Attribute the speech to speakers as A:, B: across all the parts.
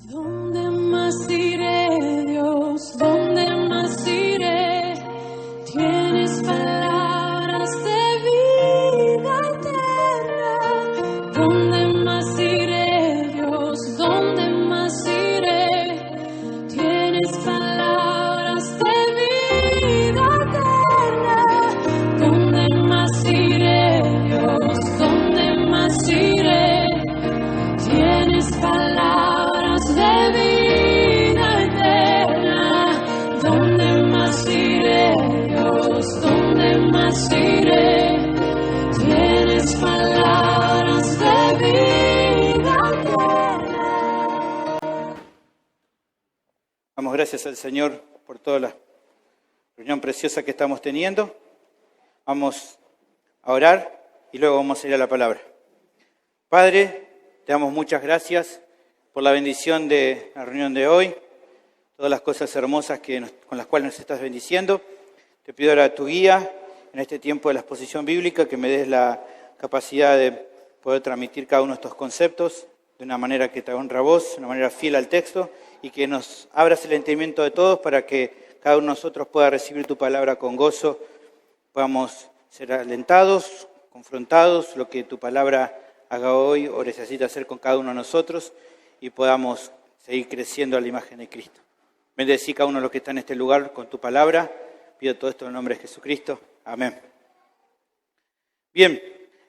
A: ¿Dónde más iré, Dios? ¿Dónde más iré? Tienes palabras de vida eterna. ¿Dónde más iré, Dios? ¿Dónde más iré? Tienes palabras de vida eterna. ¿Dónde más iré, Dios? ¿Dónde más iré? Tienes palabras de vida eterna. ¿Dónde más iré, Dios? ¿Dónde más iré? Tienes palabras de vida eterna.
B: Damos gracias al Señor por toda la reunión preciosa que estamos teniendo. Vamos a orar y luego vamos a ir a la palabra. Padre, te damos muchas gracias por la bendición de la reunión de hoy, todas las cosas hermosas con las cuales nos estás bendiciendo. Te pido ahora tu guía en este tiempo de la exposición bíblica, que me des la capacidad de poder transmitir cada uno de estos conceptos de una manera que te honra a vos, de una manera fiel al texto, y que nos abras el entendimiento de todos para que cada uno de nosotros pueda recibir tu palabra con gozo, podamos ser alentados, confrontados, lo que tu palabra haga hoy o necesita hacer con cada uno de nosotros, y podamos seguir creciendo a la imagen de Cristo. Bendecí cada uno de los que está en este lugar con tu palabra. Pido todo esto en el nombre de Jesucristo. Amén. Bien,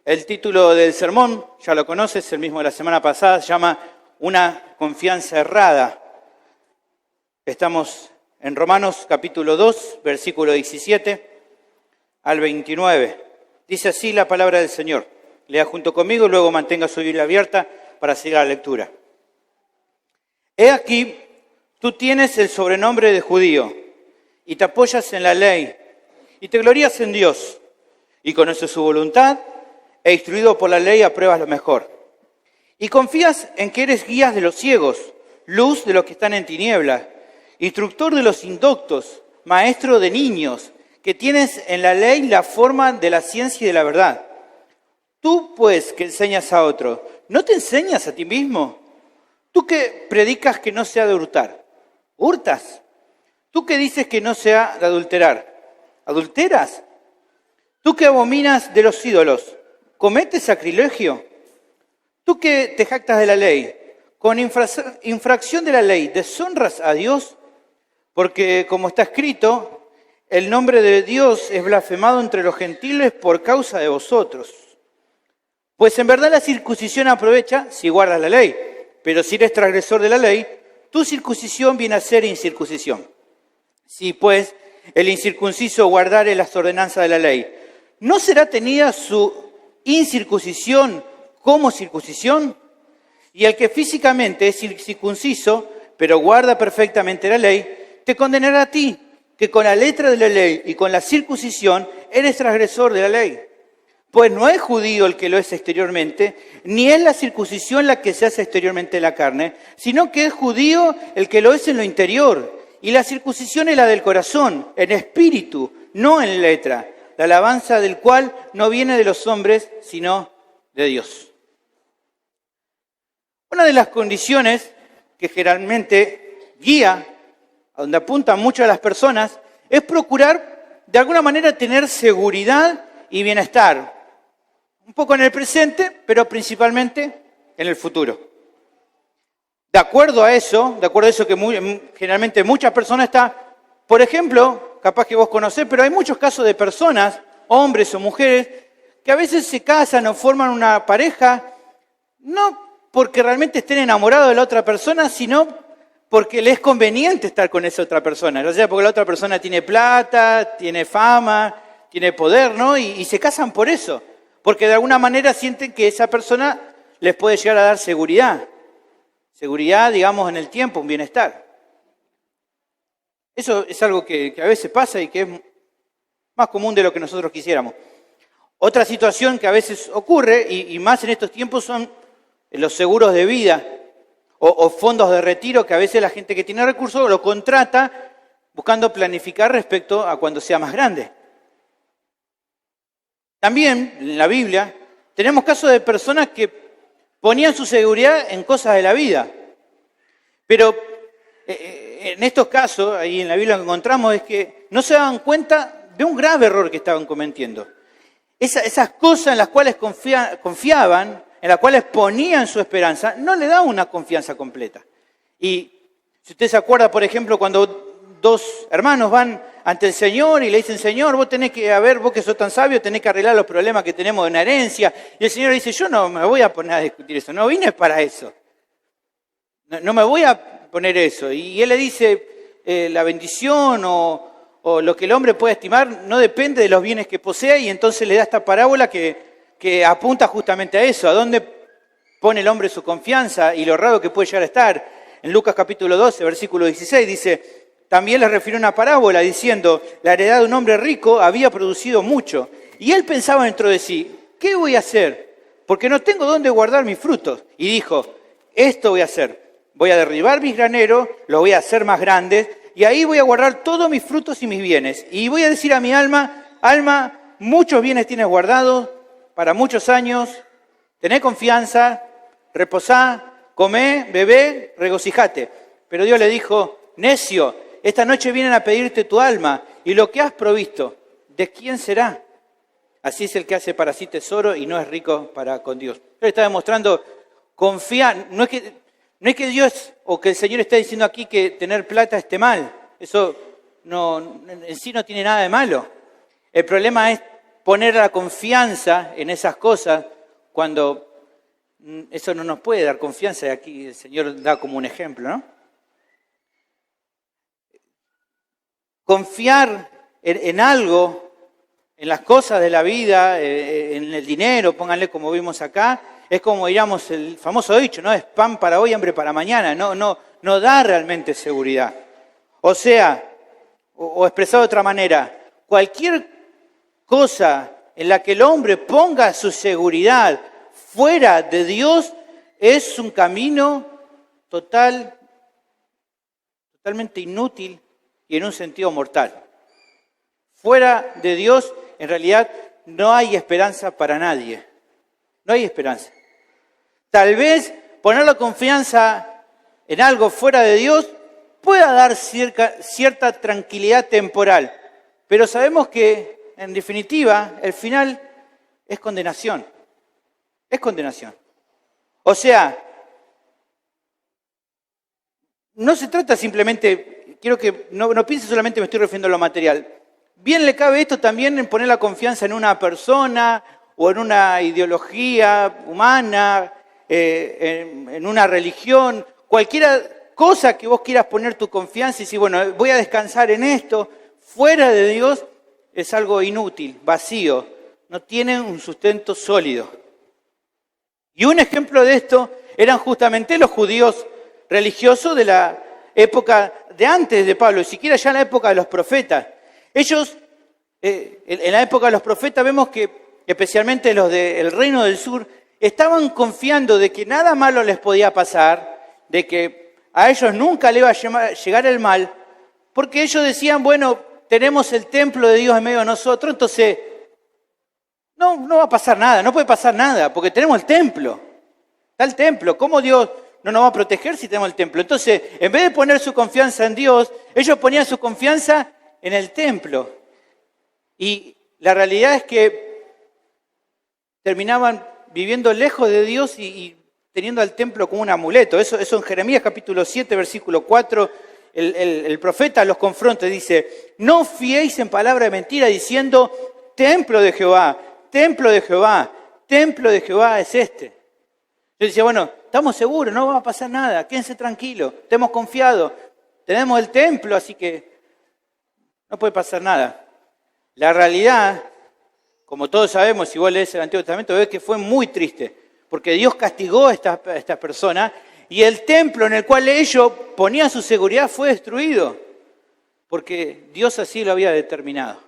B: el título del sermón, ya lo conoces, el mismo de la semana pasada, se llama Una confianza errada. Estamos en Romanos capítulo 2, versículo 17 al 29. Dice así la palabra del Señor. Lea junto conmigo y luego mantenga su Biblia abierta para seguir la lectura. He aquí, tú tienes el sobrenombre de judío y te apoyas en la ley y te glorías en Dios y conoces su voluntad e instruido por la ley apruebas lo mejor. Y confías en que eres guía de los ciegos, luz de los que están en tinieblas, instructor de los indoctos, maestro de niños, que tienes en la ley la forma de la ciencia y de la verdad. Tú, pues, que enseñas a otro, ¿no te enseñas a ti mismo? Tú que predicas que no se ha de hurtar, ¿hurtas? Tú que dices que no se ha de adulterar, ¿adulteras? Tú que abominas de los ídolos, ¿cometes sacrilegio? Tú que te jactas de la ley, con infracción de la ley, ¿deshonras a Dios? Porque, como está escrito, el nombre de Dios es blasfemado entre los gentiles por causa de vosotros. Pues en verdad la circuncisión aprovecha si guardas la ley, pero si eres transgresor de la ley, tu circuncisión viene a ser incircuncisión. Si pues el incircunciso guardare las ordenanzas de la ley, ¿no será tenida su incircuncisión como circuncisión? Y el que físicamente es circunciso, pero guarda perfectamente la ley, te condenará a ti, que con la letra de la ley y con la circuncisión eres transgresor de la ley. Pues no es judío el que lo es exteriormente, ni es la circuncisión la que se hace exteriormente en la carne, sino que es judío el que lo es en lo interior. Y la circuncisión es la del corazón, en espíritu, no en letra, la alabanza del cual no viene de los hombres, sino de Dios. Una de las condiciones que generalmente guía, a donde apuntan muchas de las personas, es procurar de alguna manera tener seguridad y bienestar. Un poco en el presente, pero principalmente en el futuro. De acuerdo a eso que generalmente muchas personas están, por ejemplo, capaz que vos conocés, pero hay muchos casos de personas, hombres o mujeres, que a veces se casan o forman una pareja, no porque realmente estén enamorados de la otra persona, sino porque les es conveniente estar con esa otra persona. O sea, porque la otra persona tiene plata, tiene fama, tiene poder, ¿no? Y se casan por eso. Porque de alguna manera sienten que esa persona les puede llegar a dar seguridad. Seguridad, digamos, en el tiempo, un bienestar. Eso es algo que a veces pasa y que es más común de lo que nosotros quisiéramos. Otra situación que a veces ocurre, y más en estos tiempos, son los seguros de vida o fondos de retiro, que a veces la gente que tiene recursos lo contrata buscando planificar respecto a cuando sea más grande. También, en la Biblia, tenemos casos de personas que ponían su seguridad en cosas de la vida. Pero en estos casos, ahí en la Biblia lo que encontramos es que no se daban cuenta de un grave error que estaban cometiendo. Esas cosas en las cuales confiaban, en las cuales ponían su esperanza, no le daban una confianza completa. Y si usted se acuerda, por ejemplo, cuando dos hermanos van ante el Señor y le dicen, Señor, vos tenés que, vos que sos tan sabio, tenés que arreglar los problemas que tenemos de una herencia. Y el Señor dice, yo no me voy a poner a discutir eso, no vine para eso. No me voy a poner eso. Y Él le dice, la bendición o lo que el hombre puede estimar no depende de los bienes que posee, y entonces le da esta parábola que apunta justamente a eso, a dónde pone el hombre su confianza y lo raro que puede llegar a estar. En Lucas capítulo 12, versículo 16 dice, también les refirió una parábola diciendo, la heredad de un hombre rico había producido mucho, y él pensaba dentro de sí, ¿qué voy a hacer? Porque no tengo dónde guardar mis frutos. Y dijo, esto voy a hacer, voy a derribar mis graneros, los voy a hacer más grandes, y ahí voy a guardar todos mis frutos y mis bienes. Y voy a decir a mi alma, alma, muchos bienes tienes guardados para muchos años, tené confianza, reposá, comé, bebé, regocijate. Pero Dios le dijo, necio, esta noche vienen a pedirte tu alma, y lo que has provisto, ¿de quién será? Así es el que hace para sí tesoro y no es rico para con Dios. Él está demostrando confiar, no es que Dios o que el Señor está diciendo aquí que tener plata esté mal. Eso en sí no tiene nada de malo. El problema es poner la confianza en esas cosas cuando eso no nos puede dar confianza. Y aquí el Señor da como un ejemplo, ¿no? Confiar en algo, en las cosas de la vida, en el dinero, pónganle como vimos acá, es como diríamos el famoso dicho, ¿no? Es pan para hoy, hambre para mañana. No da realmente seguridad. O sea, o expresado de otra manera, cualquier cosa en la que el hombre ponga su seguridad fuera de Dios es un camino totalmente inútil y en un sentido mortal. Fuera de Dios, en realidad, no hay esperanza para nadie. No hay esperanza. Tal vez poner la confianza en algo fuera de Dios pueda dar cierta tranquilidad temporal, pero sabemos que, en definitiva, el final es condenación. Es condenación. O sea, no se trata simplemente, quiero que no piense solamente me estoy refiriendo a lo material. Bien le cabe esto también en poner la confianza en una persona o en una ideología humana, en una religión, cualquier cosa que vos quieras poner tu confianza y decir, bueno, voy a descansar en esto, fuera de Dios es algo inútil, vacío, no tiene un sustento sólido. Y un ejemplo de esto eran justamente los judíos religiosos de la época de antes de Pablo, y siquiera ya en la época de los profetas. Ellos, en la época de los profetas, vemos que especialmente los del Reino del Sur, estaban confiando de que nada malo les podía pasar, de que a ellos nunca le iba a llegar el mal, porque ellos decían, bueno, tenemos el templo de Dios en medio de nosotros, entonces no va a pasar nada, no puede pasar nada, porque tenemos el templo. Está el templo, ¿cómo Dios no nos va a proteger si tenemos el templo? Entonces, en vez de poner su confianza en Dios, ellos ponían su confianza en el templo. Y la realidad es que terminaban viviendo lejos de Dios y teniendo al templo como un amuleto. Eso en Jeremías capítulo 7, versículo 4, el profeta los confronta y dice, no fiéis en palabra de mentira diciendo, templo de Jehová, templo de Jehová, templo de Jehová es este. Yo decía, bueno, estamos seguros, no va a pasar nada, quédense tranquilos, te hemos confiado, tenemos el templo, así que no puede pasar nada. La realidad, como todos sabemos, si vos lees el Antiguo Testamento, ves que fue muy triste, porque Dios castigó a estas personas y el templo en el cual ellos ponían su seguridad fue destruido, porque Dios así lo había determinado.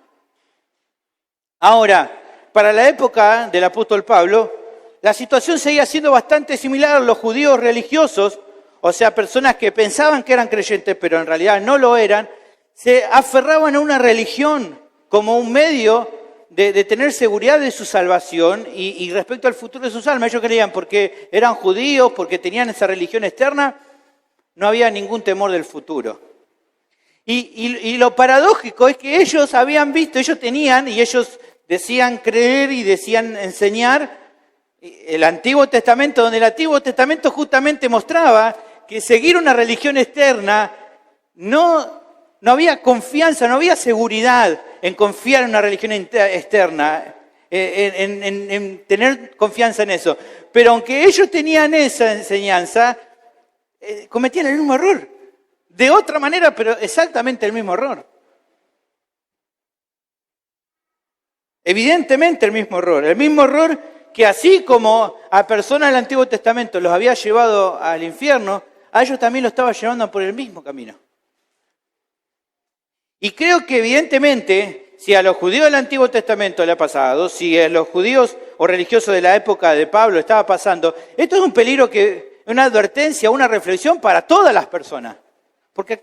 B: Ahora, para la época del apóstol Pablo, la situación seguía siendo bastante similar a los judíos religiosos, o sea, personas que pensaban que eran creyentes, pero en realidad no lo eran, se aferraban a una religión como un medio de tener seguridad de su salvación y respecto al futuro de sus almas. Ellos creían, porque eran judíos, porque tenían esa religión externa, no había ningún temor del futuro. Y lo paradójico es que ellos habían visto, ellos tenían, y ellos decían creer y decían enseñar el Antiguo Testamento, donde el Antiguo Testamento justamente mostraba que seguir una religión externa no había confianza, no había seguridad en confiar en una religión externa, en tener confianza en eso. Pero aunque ellos tenían esa enseñanza, cometían el mismo error. De otra manera, pero exactamente el mismo error. Evidentemente el mismo error. El mismo error que así como a personas del Antiguo Testamento los había llevado al infierno, a ellos también los estaba llevando por el mismo camino. Y creo que evidentemente, si a los judíos del Antiguo Testamento le ha pasado, si a los judíos o religiosos de la época de Pablo estaba pasando, esto es un peligro, una advertencia, una reflexión para todas las personas. Porque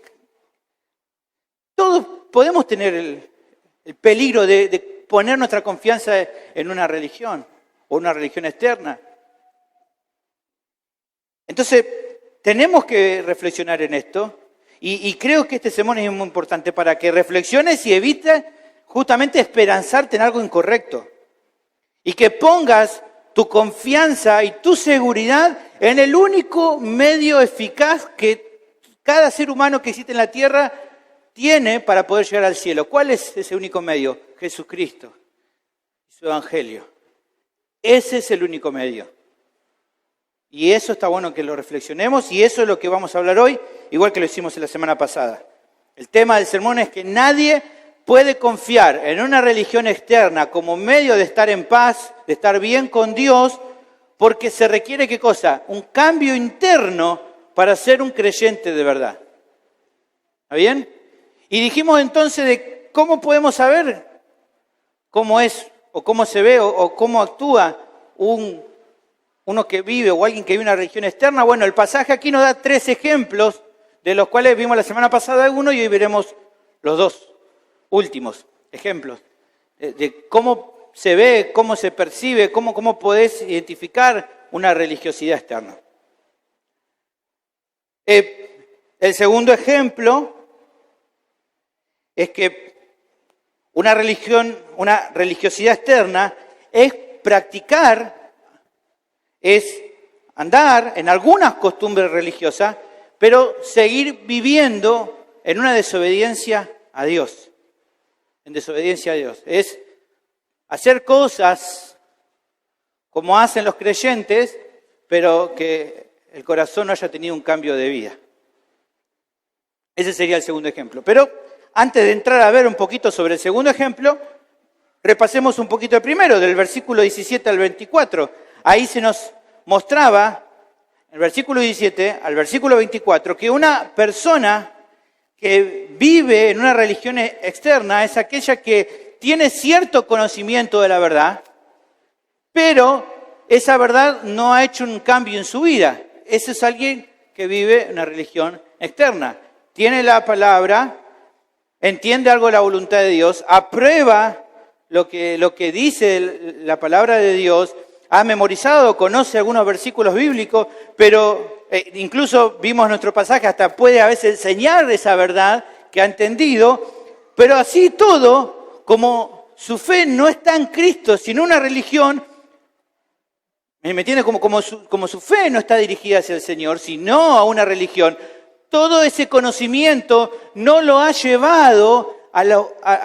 B: todos podemos tener el peligro de poner nuestra confianza en una religión o una religión externa. Entonces, tenemos que reflexionar en esto y creo que este sermón es muy importante para que reflexiones y evites justamente esperanzarte en algo incorrecto. Y que pongas tu confianza y tu seguridad en el único medio eficaz que cada ser humano que existe en la tierra tiene para poder llegar al cielo. ¿Cuál es ese único medio? Jesucristo, su evangelio. Ese es el único medio. Y eso está bueno que lo reflexionemos y eso es lo que vamos a hablar hoy, igual que lo hicimos la semana pasada. El tema del sermón es que nadie puede confiar en una religión externa como medio de estar en paz, de estar bien con Dios, porque se requiere, ¿qué cosa? Un cambio interno para ser un creyente de verdad. ¿Está bien? Y dijimos entonces de cómo podemos saber cómo es, o cómo se ve, o cómo actúa uno que vive, o alguien que vive en una religión externa. Bueno, el pasaje aquí nos da 3 ejemplos, de los cuales vimos la semana pasada uno, y hoy veremos los 2 últimos ejemplos, de cómo se ve, cómo se percibe, cómo podés identificar una religiosidad externa. El segundo ejemplo es que una religiosidad externa es practicar, es andar en algunas costumbres religiosas, pero seguir viviendo en una desobediencia a Dios. En desobediencia a Dios. Es hacer cosas como hacen los creyentes, pero que el corazón no haya tenido un cambio de vida. Ese sería el segundo ejemplo. Pero antes de entrar a ver un poquito sobre el segundo ejemplo, repasemos un poquito el primero, del versículo 17 al 24. Ahí se nos mostraba, en el versículo 17 al versículo 24, que una persona que vive en una religión externa es aquella que tiene cierto conocimiento de la verdad, pero esa verdad no ha hecho un cambio en su vida. Ese es alguien que vive en una religión externa. Tiene la palabra, entiende algo de la voluntad de Dios, aprueba lo que dice la palabra de Dios, ha memorizado, conoce algunos versículos bíblicos, pero incluso vimos nuestro pasaje, hasta puede a veces enseñar esa verdad que ha entendido, pero así todo, como su fe no está en Cristo, sino una religión, ¿me entiendes? Como su fe no está dirigida hacia el Señor, sino a una religión, todo ese conocimiento no lo ha llevado a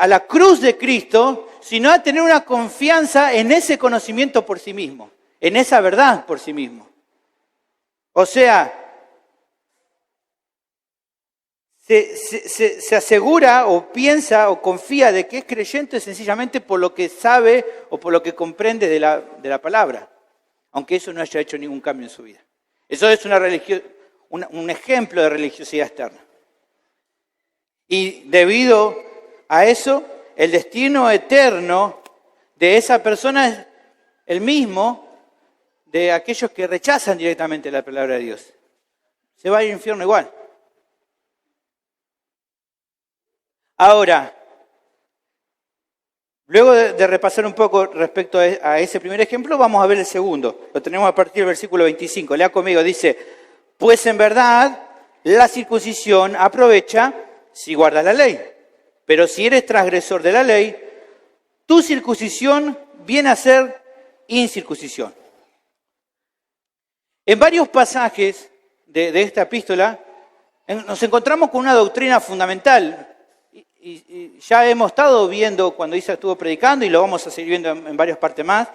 B: la cruz de Cristo, sino a tener una confianza en ese conocimiento por sí mismo, en esa verdad por sí mismo. O sea, se asegura o piensa o confía de que es creyente sencillamente por lo que sabe o por lo que comprende de la palabra, aunque eso no haya hecho ningún cambio en su vida. Eso es un ejemplo de religiosidad externa. Y debido a eso, el destino eterno de esa persona es el mismo de aquellos que rechazan directamente la palabra de Dios. Se va al infierno igual. Ahora, luego de repasar un poco respecto a ese primer ejemplo, vamos a ver el segundo. Lo tenemos a partir del versículo 25. Lea conmigo, dice: pues en verdad la circuncisión aprovecha si guardas la ley. Pero si eres transgresor de la ley, tu circuncisión viene a ser incircuncisión. En varios pasajes de esta epístola nos encontramos con una doctrina fundamental. Y ya hemos estado viendo cuando Isa estuvo predicando y lo vamos a seguir viendo en varias partes más.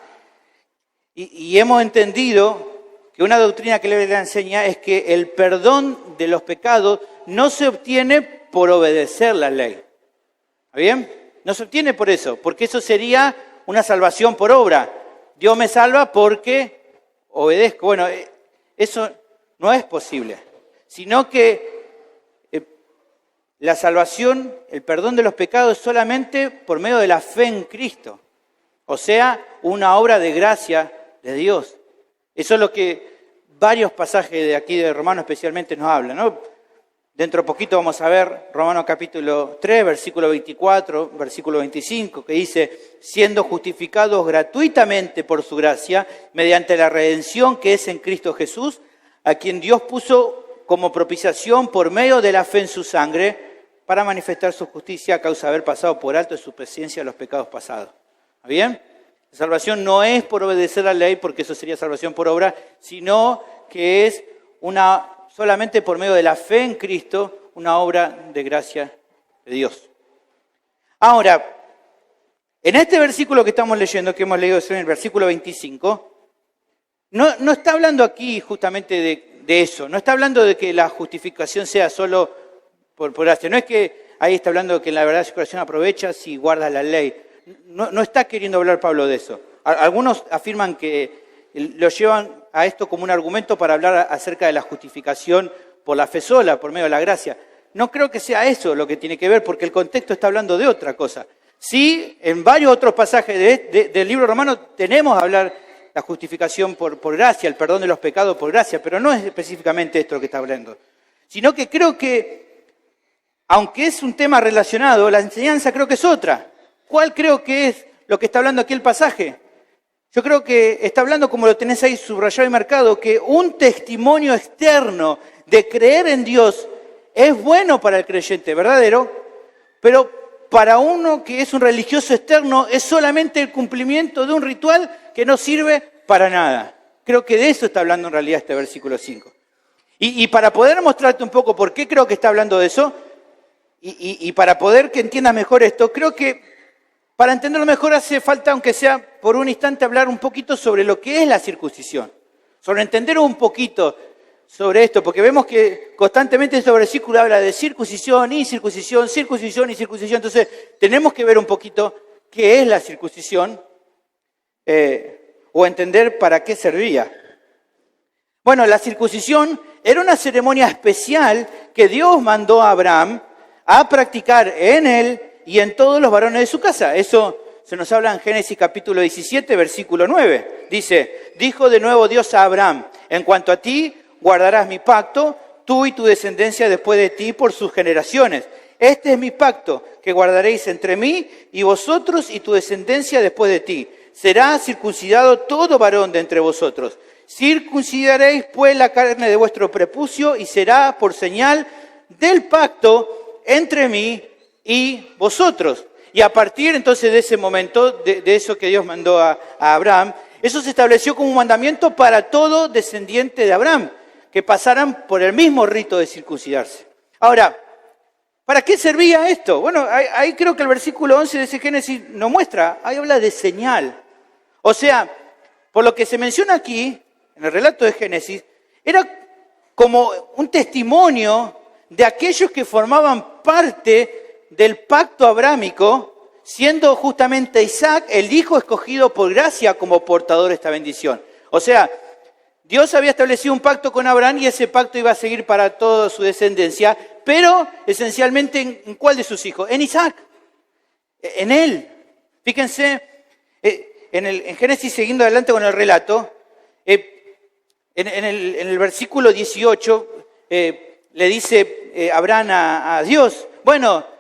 B: Y hemos entendido que una doctrina que la Biblia enseña es que el perdón de los pecados no se obtiene por obedecer la ley. ¿Está bien? No se obtiene por eso, porque eso sería una salvación por obra. Dios me salva porque obedezco. Bueno, eso no es posible, sino que la salvación, el perdón de los pecados es solamente por medio de la fe en Cristo. O sea, una obra de gracia de Dios. Eso es lo que varios pasajes de aquí de Romanos especialmente nos hablan, ¿no? Dentro de poquito vamos a ver Romanos capítulo 3, versículo 24, versículo 25, que dice, siendo justificados gratuitamente por su gracia, mediante la redención que es en Cristo Jesús, a quien Dios puso como propiciación por medio de la fe en su sangre, para manifestar su justicia a causa de haber pasado por alto en su presencia los pecados pasados. ¿Está bien? La salvación no es por obedecer la ley, porque eso sería salvación por obra, sino que es solamente por medio de la fe en Cristo, una obra de gracia de Dios. Ahora, en este versículo que estamos leyendo, que hemos leído en el versículo 25, no está hablando aquí justamente de eso, no está hablando de que la justificación sea solo por gracia, no es que ahí está hablando de que la verdad la justificación aprovecha si guardas la ley. No está queriendo hablar Pablo de eso. Algunos afirman que lo llevan a esto como un argumento para hablar acerca de la justificación por la fe sola, por medio de la gracia. No creo que sea eso lo que tiene que ver, porque el contexto está hablando de otra cosa. Sí, en varios otros pasajes del libro romano tenemos a hablar la justificación por gracia, el perdón de los pecados por gracia, pero no es específicamente esto lo que está hablando. Sino que creo que, aunque es un tema relacionado, la enseñanza creo que es otra. ¿Cuál creo que es lo que está hablando aquí el pasaje? Yo creo que está hablando, como lo tenés ahí subrayado y marcado, que un testimonio externo de creer en Dios es bueno para el creyente verdadero, pero para uno que es un religioso externo es solamente el cumplimiento de un ritual que no sirve para nada. Creo que de eso está hablando en realidad este versículo 5. Y para poder mostrarte un poco por qué creo que está hablando de eso, y para poder que entiendas mejor esto, creo que para entenderlo mejor hace falta, aunque sea por un instante, hablar un poquito sobre lo que es la circuncisión. Sobre entender un poquito sobre esto, porque vemos que constantemente este versículo habla de circuncisión, incircuncisión, circuncisión y circuncisión. Entonces, tenemos que ver un poquito qué es la circuncisión o entender para qué servía. Bueno, la circuncisión era una ceremonia especial que Dios mandó a Abraham a practicar en él y en todos los varones de su casa. Eso se nos habla en Génesis capítulo 17, versículo 9. Dice, dijo de nuevo Dios a Abraham, en cuanto a ti, guardarás mi pacto, tú y tu descendencia después de ti por sus generaciones. Este es mi pacto que guardaréis entre mí y vosotros y tu descendencia después de ti. Será circuncidado todo varón de entre vosotros. Circuncidaréis pues la carne de vuestro prepucio y será por señal del pacto entre mí y vosotros. Y a partir entonces de ese momento, de eso que Dios mandó a Abraham, eso se estableció como un mandamiento para todo descendiente de Abraham, que pasaran por el mismo rito de circuncidarse. Ahora, ¿para qué servía esto? Bueno, ahí creo que el versículo 11 de ese Génesis nos muestra, ahí habla de señal. O sea, por lo que se menciona aquí, en el relato de Génesis, era como un testimonio de aquellos que formaban parte del pacto abrámico, siendo justamente Isaac el hijo escogido por gracia como portador de esta bendición. O sea, Dios había establecido un pacto con Abraham y ese pacto iba a seguir para toda su descendencia, pero esencialmente ¿en cuál de sus hijos? En Isaac, en él. Fíjense, en Génesis, siguiendo adelante con el relato, en el versículo 18 le dice Abraham a Dios, bueno,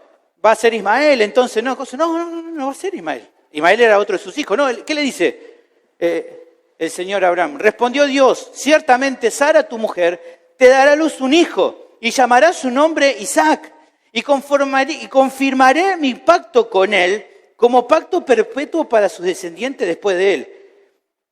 B: va a ser Ismael, entonces no va a ser Ismael. Ismael era otro de sus hijos, ¿no? ¿Qué le dice el Señor a Abraham? Respondió Dios, ciertamente Sara, tu mujer, te dará a luz un hijo y llamará su nombre Isaac, y confirmaré mi pacto con él como pacto perpetuo para sus descendientes después de él.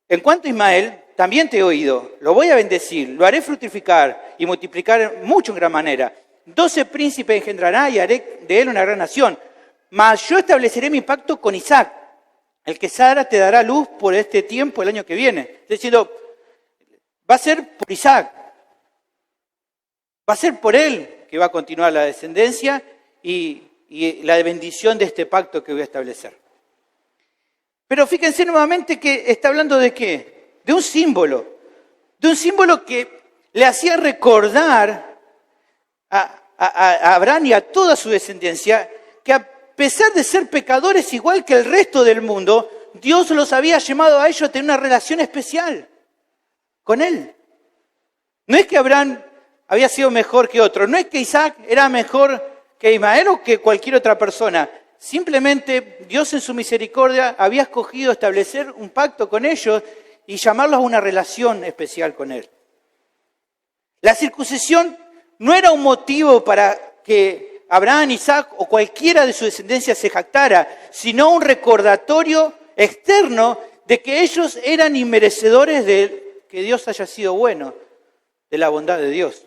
B: En cuanto a Ismael, también te he oído, lo voy a bendecir, lo haré fructificar y multiplicar mucho en gran manera. 12 príncipes engendrará y haré de él una gran nación. Mas yo estableceré mi pacto con Isaac, el que Sara te dará luz por este tiempo el año que viene. Estoy diciendo, va a ser por Isaac, va a ser por él que va a continuar la descendencia y la bendición de este pacto que voy a establecer. Pero fíjense nuevamente que está hablando de ¿qué? De un símbolo que le hacía recordar a Abraham y a toda su descendencia que a pesar de ser pecadores igual que el resto del mundo, Dios los había llamado a ellos a tener una relación especial con él. No es que Abraham había sido mejor que otro, no es que Isaac era mejor que Ismael o que cualquier otra persona. Simplemente Dios en su misericordia había escogido establecer un pacto con ellos y llamarlos a una relación especial con él. La circuncisión no era un motivo para que Abraham, Isaac o cualquiera de su descendencia se jactara, sino un recordatorio externo de que ellos eran inmerecedores de que Dios haya sido bueno, de la bondad de Dios.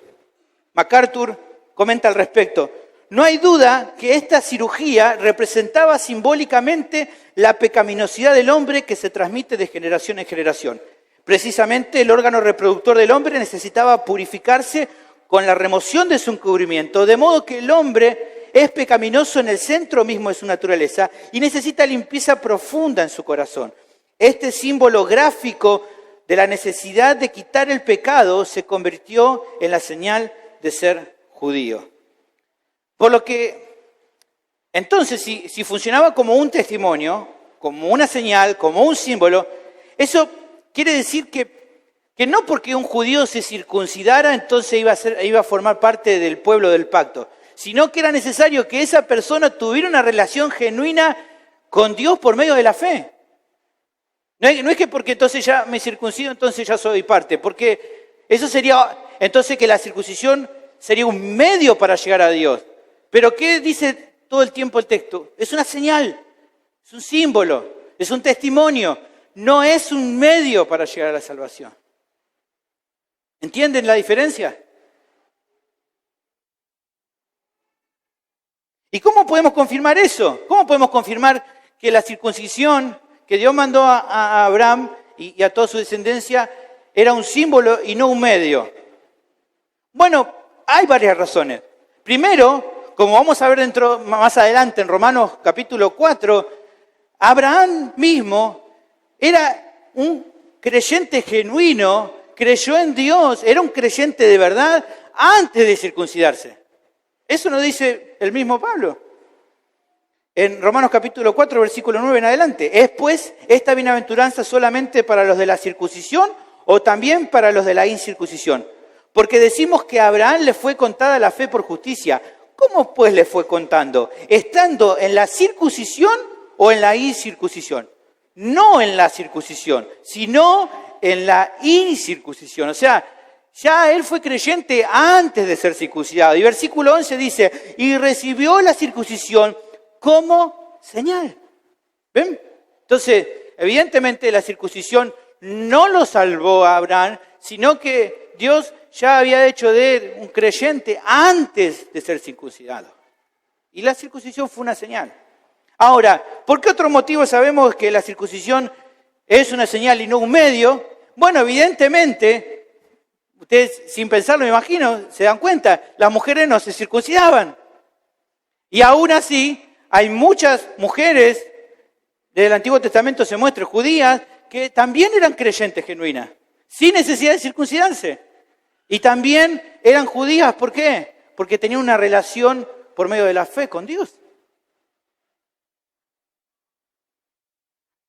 B: MacArthur comenta al respecto: no hay duda que esta cirugía representaba simbólicamente la pecaminosidad del hombre que se transmite de generación en generación. Precisamente el órgano reproductor del hombre necesitaba purificarse con la remoción de su encubrimiento, de modo que el hombre es pecaminoso en el centro mismo de su naturaleza y necesita limpieza profunda en su corazón. Este símbolo gráfico de la necesidad de quitar el pecado se convirtió en la señal de ser judío. Por lo que, entonces, si funcionaba como un testimonio, como una señal, como un símbolo, eso quiere decir que no porque un judío se circuncidara, entonces iba a formar parte del pueblo del pacto, sino que era necesario que esa persona tuviera una relación genuina con Dios por medio de la fe. No es que porque entonces ya me circuncido, entonces ya soy parte, porque eso sería, entonces que la circuncisión sería un medio para llegar a Dios. Pero ¿qué dice todo el tiempo el texto? Es una señal, es un símbolo, es un testimonio, no es un medio para llegar a la salvación. ¿Entienden la diferencia? ¿Y cómo podemos confirmar eso? ¿Cómo podemos confirmar que la circuncisión que Dios mandó a Abraham y a toda su descendencia era un símbolo y no un medio? Bueno, hay varias razones. Primero, como vamos a ver más adelante en Romanos capítulo 4, Abraham mismo era un creyente genuino, creyó en Dios, era un creyente de verdad antes de circuncidarse. Eso nos dice el mismo Pablo. En Romanos capítulo 4, versículo 9 en adelante. ¿Es pues esta bienaventuranza solamente para los de la circuncisión o también para los de la incircuncisión? Porque decimos que a Abraham le fue contada la fe por justicia. ¿Cómo pues le fue contando? ¿Estando en la circuncisión o en la incircuncisión? No en la circuncisión, sino en la incircuncisión. O sea, ya él fue creyente antes de ser circuncidado. Y versículo 11 dice, y recibió la circuncisión como señal. ¿Ven? Entonces, evidentemente la circuncisión no lo salvó a Abraham, sino que Dios ya había hecho de él un creyente antes de ser circuncidado. Y la circuncisión fue una señal. Ahora, ¿por qué otro motivo sabemos que la circuncisión es una señal y no un medio? Bueno, evidentemente, ustedes sin pensarlo me imagino, se dan cuenta, las mujeres no se circuncidaban. Y aún así, hay muchas mujeres del Antiguo Testamento, se muestra, judías, que también eran creyentes genuinas, sin necesidad de circuncidarse. Y también eran judías, ¿por qué? Porque tenían una relación por medio de la fe con Dios.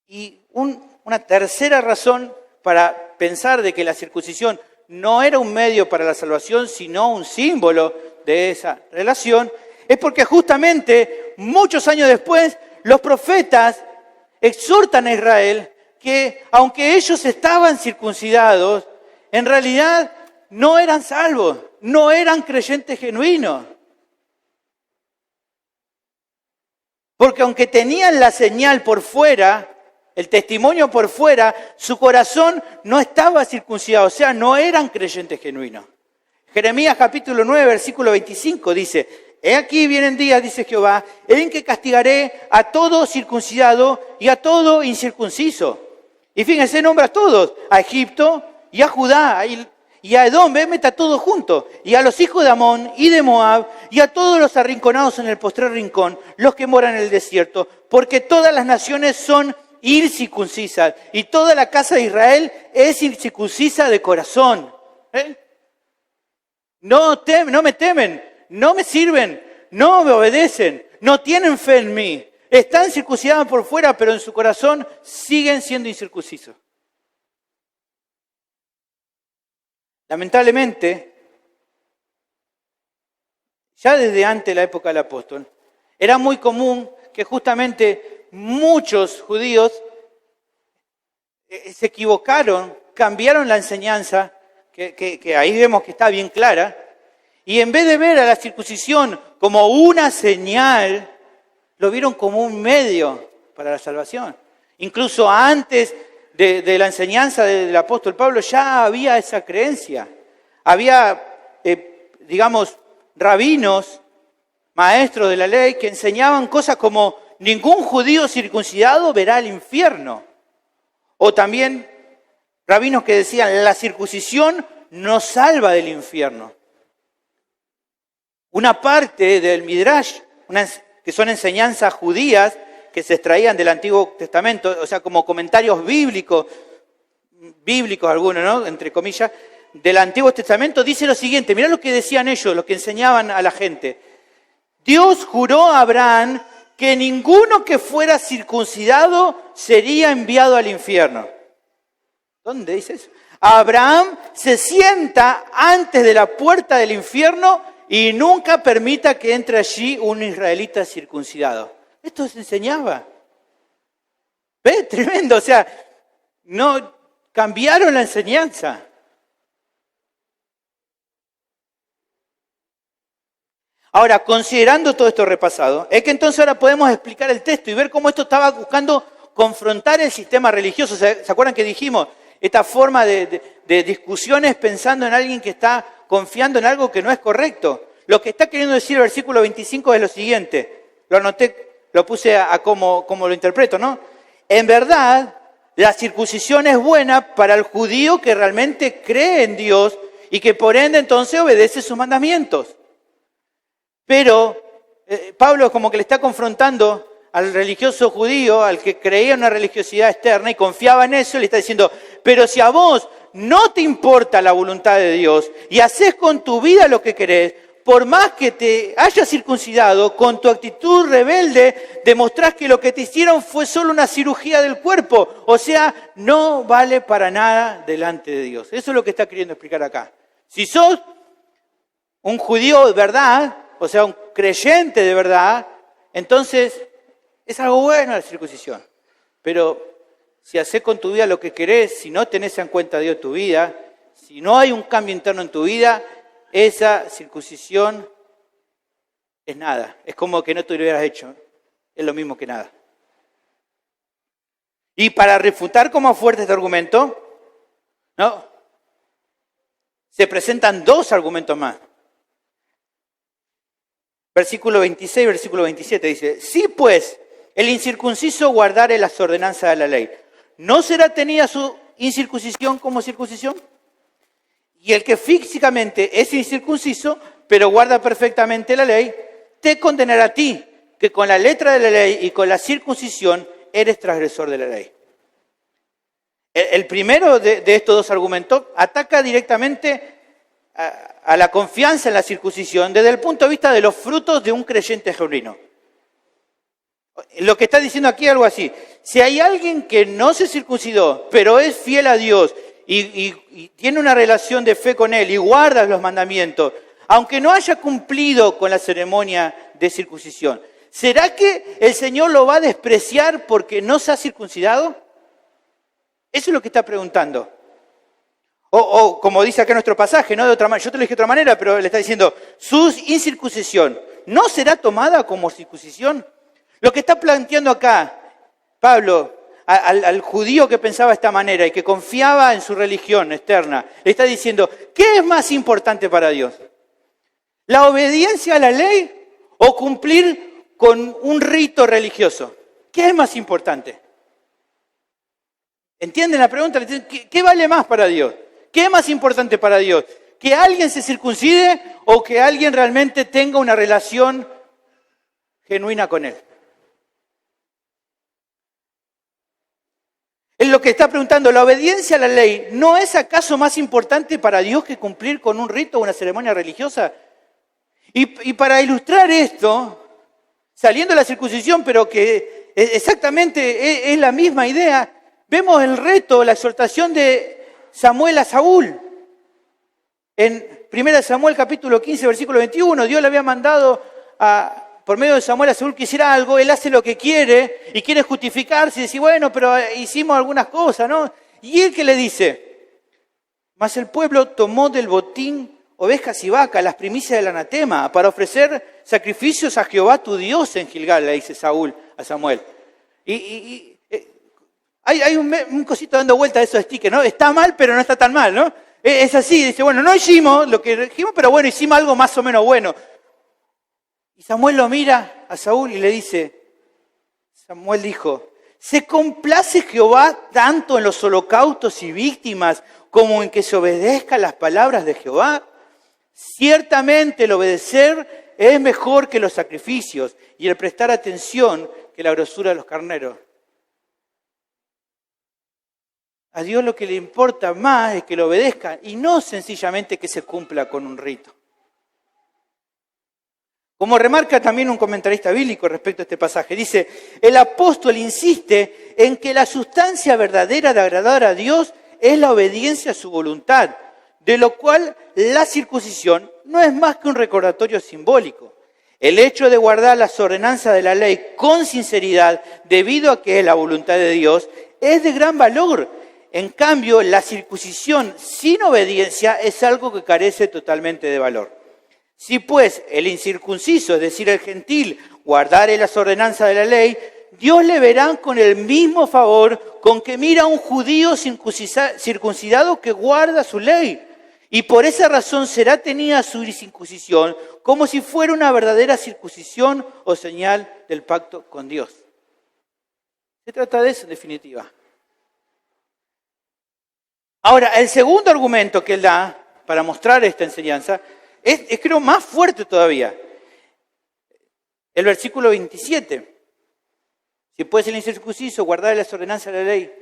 B: Y una tercera razón para pensar de que la circuncisión no era un medio para la salvación, sino un símbolo de esa relación, es porque justamente muchos años después los profetas exhortan a Israel que aunque ellos estaban circuncidados, en realidad no eran salvos. no eran creyentes genuinos. Porque aunque tenían la señal por fuera, el testimonio por fuera, su corazón no estaba circuncidado, o sea, no eran creyentes genuinos. Jeremías capítulo 9, versículo 25 dice: he aquí vienen días, dice Jehová, en que castigaré a todo circuncidado y a todo incircunciso. Y fíjense, nombra a todos, a Egipto y a Judá y a Edom, mete a todos juntos, y a los hijos de Amón y de Moab y a todos los arrinconados en el postrer rincón, los que moran en el desierto, porque todas las naciones son incircuncisas y toda la casa de Israel es incircuncisa de corazón. No me temen, no me sirven, no me obedecen, no tienen fe en mí. Están circuncidados por fuera, pero en su corazón siguen siendo incircuncisos. Lamentablemente, ya desde antes de la época del apóstol, era muy común que justamente muchos judíos se equivocaron, cambiaron la enseñanza, que ahí vemos que está bien clara, y en vez de ver a la circuncisión como una señal, lo vieron como un medio para la salvación. Incluso antes de la enseñanza del apóstol Pablo ya había esa creencia. Había, rabinos, maestros de la ley, que enseñaban cosas como: ningún judío circuncidado verá el infierno. O también rabinos que decían: la circuncisión nos salva del infierno. Una parte del Midrash, que son enseñanzas judías que se extraían del Antiguo Testamento, o sea, como comentarios bíblicos algunos, ¿no?, entre comillas, del Antiguo Testamento, dice lo siguiente: mirá lo que decían ellos, lo que enseñaban a la gente. Dios juró a Abraham que ninguno que fuera circuncidado sería enviado al infierno. ¿Dónde dice eso? Abraham se sienta antes de la puerta del infierno y nunca permita que entre allí un israelita circuncidado. Esto se enseñaba. ¿Ves? Tremendo. O sea, no cambiaron la enseñanza. Ahora, considerando todo esto repasado, es que entonces ahora podemos explicar el texto y ver cómo esto estaba buscando confrontar el sistema religioso. ¿Se acuerdan que dijimos? Esta forma de discusiones pensando en alguien que está confiando en algo que no es correcto. Lo que está queriendo decir el versículo 25 es lo siguiente. Lo anoté, lo puse a como lo interpreto, ¿no? En verdad, la circuncisión es buena para el judío que realmente cree en Dios y que por ende entonces obedece sus mandamientos. Pero Pablo como que le está confrontando al religioso judío, al que creía en una religiosidad externa y confiaba en eso, le está diciendo: pero si a vos no te importa la voluntad de Dios y haces con tu vida lo que querés, por más que te hayas circuncidado, con tu actitud rebelde demostrás que lo que te hicieron fue solo una cirugía del cuerpo. O sea, no vale para nada delante de Dios. Eso es lo que está queriendo explicar acá. Si sos un judío de verdad, o sea, un creyente de verdad, entonces es algo bueno la circuncisión. Pero si haces con tu vida lo que querés, si no tenés en cuenta a Dios tu vida, si no hay un cambio interno en tu vida, esa circuncisión es nada. Es como que no te lo hubieras hecho. Es lo mismo que nada. Y para refutar como fuerte este argumento, ¿no?, se presentan dos argumentos más. Versículo 26 y versículo 27 dice: si pues el incircunciso guardare las ordenanzas de la ley, ¿no será tenida su incircuncisión como circuncisión? Y el que físicamente es incircunciso, pero guarda perfectamente la ley, te condenará a ti, que con la letra de la ley y con la circuncisión eres transgresor de la ley. El primero de estos dos argumentos ataca directamente a la confianza en la circuncisión desde el punto de vista de los frutos de un creyente genuino. Lo que está diciendo aquí es algo así: si hay alguien que no se circuncidó, pero es fiel a Dios y tiene una relación de fe con Él y guarda los mandamientos, aunque no haya cumplido con la ceremonia de circuncisión, ¿será que el Señor lo va a despreciar porque no se ha circuncidado? Eso es lo que está preguntando. O como dice acá nuestro pasaje, no de otra manera, yo te lo dije de otra manera, pero le está diciendo, su incircuncisión no será tomada como circuncisión. Lo que está planteando acá Pablo al judío que pensaba de esta manera y que confiaba en su religión externa, le está diciendo, ¿qué es más importante para Dios? ¿La obediencia a la ley o cumplir con un rito religioso? ¿Qué es más importante? ¿Entienden la pregunta? ¿Qué vale más para Dios? ¿Qué es más importante para Dios? ¿Que alguien se circuncide o que alguien realmente tenga una relación genuina con Él? Es lo que está preguntando, ¿la obediencia a la ley no es acaso más importante para Dios que cumplir con un rito o una ceremonia religiosa? Y para ilustrar esto, saliendo de la circuncisión, pero que exactamente es la misma idea, vemos el reto, la exhortación de Samuel a Saúl. En 1 Samuel capítulo 15, versículo 21, Dios le había mandado por medio de Samuel a Saúl que hiciera algo, él hace lo que quiere y quiere justificarse y decir, bueno, pero hicimos algunas cosas, ¿no? Y él que le dice, mas el pueblo tomó del botín ovejas y vacas, las primicias del anatema, para ofrecer sacrificios a Jehová tu Dios en Gilgal, le dice Saúl a Samuel. Hay un cosito dando vuelta a esos stickers, ¿no? Está mal, pero no está tan mal, ¿no? Es así, dice, bueno, no hicimos lo que dijimos, pero bueno, hicimos algo más o menos bueno. Y Samuel lo mira a Saúl y le dice, Samuel dijo, ¿se complace Jehová tanto en los holocaustos y víctimas como en que se obedezcan las palabras de Jehová? Ciertamente el obedecer es mejor que los sacrificios y el prestar atención que la grosura de los carneros. A Dios lo que le importa más es que lo obedezca y no sencillamente que se cumpla con un rito. Como remarca también un comentarista bíblico respecto a este pasaje, dice, el apóstol insiste en que la sustancia verdadera de agradar a Dios es la obediencia a su voluntad, de lo cual la circuncisión no es más que un recordatorio simbólico. El hecho de guardar las ordenanzas de la ley con sinceridad, debido a que es la voluntad de Dios, es de gran valor. En cambio, la circuncisión sin obediencia es algo que carece totalmente de valor. Si pues el incircunciso, es decir, el gentil, guardare las ordenanzas de la ley, Dios le verá con el mismo favor con que mira a un judío circuncidado que guarda su ley. Y por esa razón será tenida su circuncisión como si fuera una verdadera circuncisión o señal del pacto con Dios. Se trata de eso en definitiva. Ahora, el segundo argumento que él da para mostrar esta enseñanza es creo más fuerte todavía. El versículo 27. Si pues el incircunciso guardar las ordenanzas de la ley,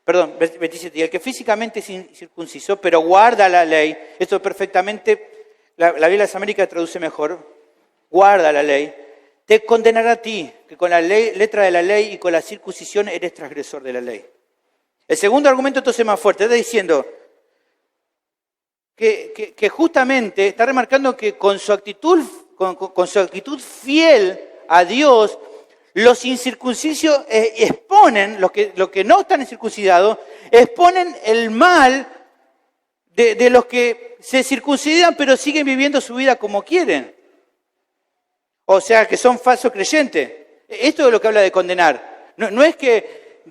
B: 27, y el que físicamente es incircunciso, pero guarda la ley, esto perfectamente, la Biblia de las Américas traduce mejor, guarda la ley, te condenará a ti, que con la letra de la ley y con la circuncisión eres transgresor de la ley. El segundo argumento entonces más fuerte, está diciendo que justamente está remarcando que con su actitud fiel a Dios, los incircuncisos exponen, los que no están circuncidados, exponen el mal de los que se circuncidan pero siguen viviendo su vida como quieren. O sea, que son falsos creyentes. Esto es lo que habla de condenar. No es que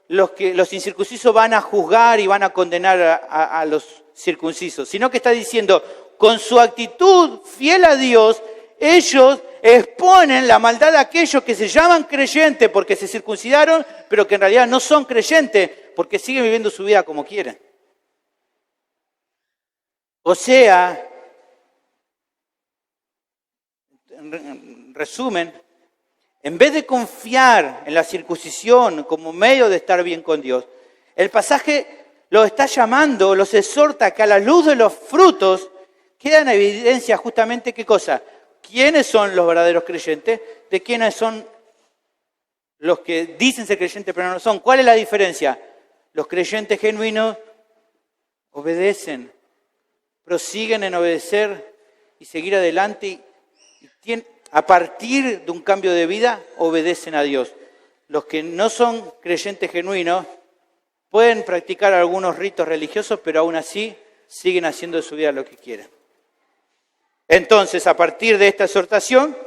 B: los incircuncisos van a juzgar y van a condenar a los circuncisos, sino que está diciendo, con su actitud fiel a Dios, ellos exponen la maldad de aquellos que se llaman creyentes porque se circuncidaron, pero que en realidad no son creyentes porque siguen viviendo su vida como quieren. O sea, en resumen, en vez de confiar en la circuncisión como medio de estar bien con Dios, el pasaje los está llamando, los exhorta a que a la luz de los frutos quedan en evidencia justamente ¿qué cosa? ¿Quiénes son los verdaderos creyentes? ¿De quiénes son los que dicen ser creyentes pero no lo son? ¿Cuál es la diferencia? Los creyentes genuinos obedecen, prosiguen en obedecer y seguir adelante y a partir de un cambio de vida obedecen a Dios. Los que no son creyentes genuinos pueden practicar algunos ritos religiosos, pero aún así siguen haciendo de su vida lo que quieren. Entonces, a partir de esta exhortación,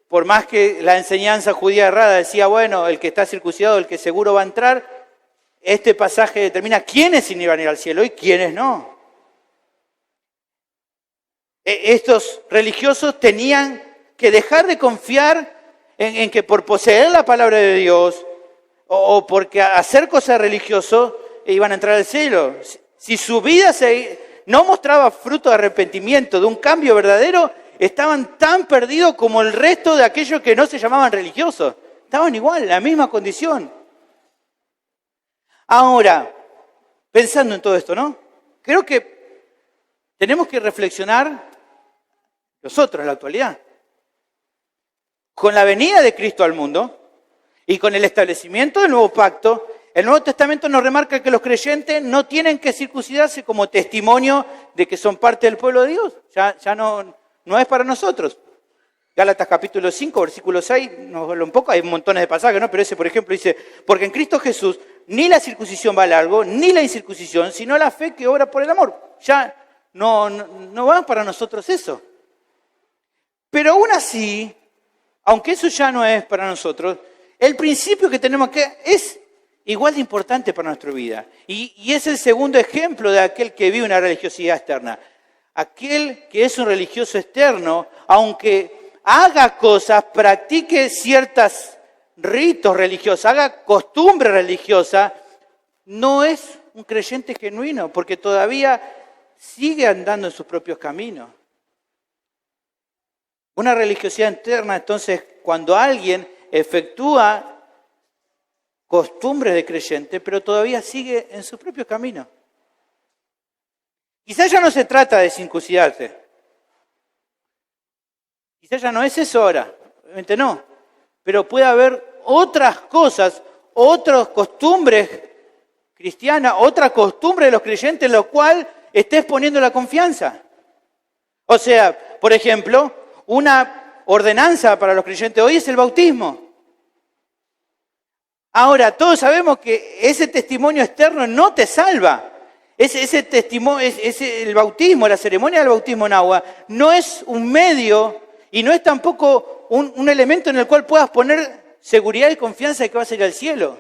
B: por más que la enseñanza judía errada decía, bueno, el que está circuncidado, el que seguro va a entrar, este pasaje determina quiénes iban a ir al cielo y quiénes no. Estos religiosos tenían que dejar de confiar en que por poseer la palabra de Dios o porque hacer cosas religiosas iban a entrar al cielo. Si su vida no mostraba fruto de arrepentimiento, de un cambio verdadero, estaban tan perdidos como el resto de aquellos que no se llamaban religiosos. Estaban igual, en la misma condición. Ahora, pensando en todo esto, ¿no? Creo que tenemos que reflexionar nosotros en la actualidad. Con la venida de Cristo al mundo y con el establecimiento del nuevo pacto, el Nuevo Testamento nos remarca que los creyentes no tienen que circuncidarse como testimonio de que son parte del pueblo de Dios. Ya no es para nosotros. Gálatas capítulo 5, versículo 6, nos habla un poco, hay montones de pasajes, ¿no? Pero ese, por ejemplo, dice, porque en Cristo Jesús ni la circuncisión vale algo, ni la incircuncisión, sino la fe que obra por el amor. Ya no va para nosotros eso. Pero aún así, aunque eso ya no es para nosotros, el principio que tenemos aquí es igual de importante para nuestra vida. Y es el segundo ejemplo de aquel que vive una religiosidad externa. Aquel que es un religioso externo, aunque haga cosas, practique ciertos ritos religiosos, haga costumbre religiosa, no es un creyente genuino, porque todavía sigue andando en sus propios caminos. Una religiosidad interna, entonces, cuando alguien efectúa costumbres de creyente, pero todavía sigue en su propio camino. Quizás ya no se trata de circuncidarse. Quizás ya no es eso ahora, obviamente no. Pero puede haber otras cosas, otras costumbres cristianas, otra costumbre de los creyentes en lo cual estés poniendo la confianza. O sea, por ejemplo, una ordenanza para los creyentes hoy es el bautismo. Ahora, todos sabemos que ese testimonio externo no te salva. Ese testimonio, el bautismo, la ceremonia del bautismo en agua, no es un medio y no es tampoco un elemento en el cual puedas poner seguridad y confianza de que vas a ir al cielo.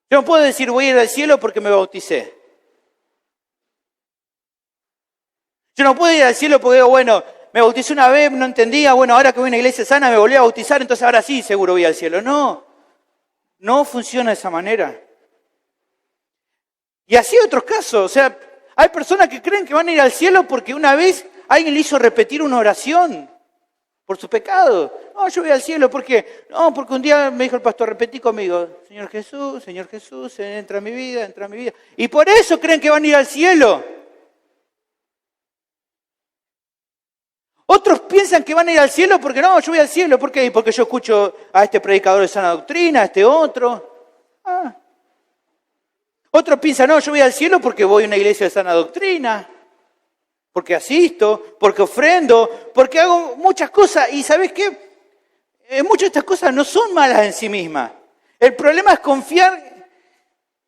B: Yo no puedo decir voy a ir al cielo porque me bauticé. Yo no puedo ir al cielo porque digo, bueno, me bauticé una vez, no entendía, bueno, ahora que voy a una iglesia sana me volví a bautizar, entonces ahora sí seguro voy al cielo. No funciona de esa manera. Y así otros casos, o sea, hay personas que creen que van a ir al cielo porque una vez alguien le hizo repetir una oración por su pecado. No, yo voy al cielo, ¿por qué? No, porque un día me dijo el pastor, repetí conmigo, Señor Jesús, entra en mi vida, entra en mi vida. Y por eso creen que van a ir al cielo. Otros piensan que van a ir al cielo porque no, yo voy al cielo, ¿por qué? Porque yo escucho a este predicador de sana doctrina, a este otro. Otros piensan, no, yo voy al cielo porque voy a una iglesia de sana doctrina, porque asisto, porque ofrendo, porque hago muchas cosas. Y ¿sabes qué? Muchas de estas cosas no son malas en sí mismas. El problema es confiar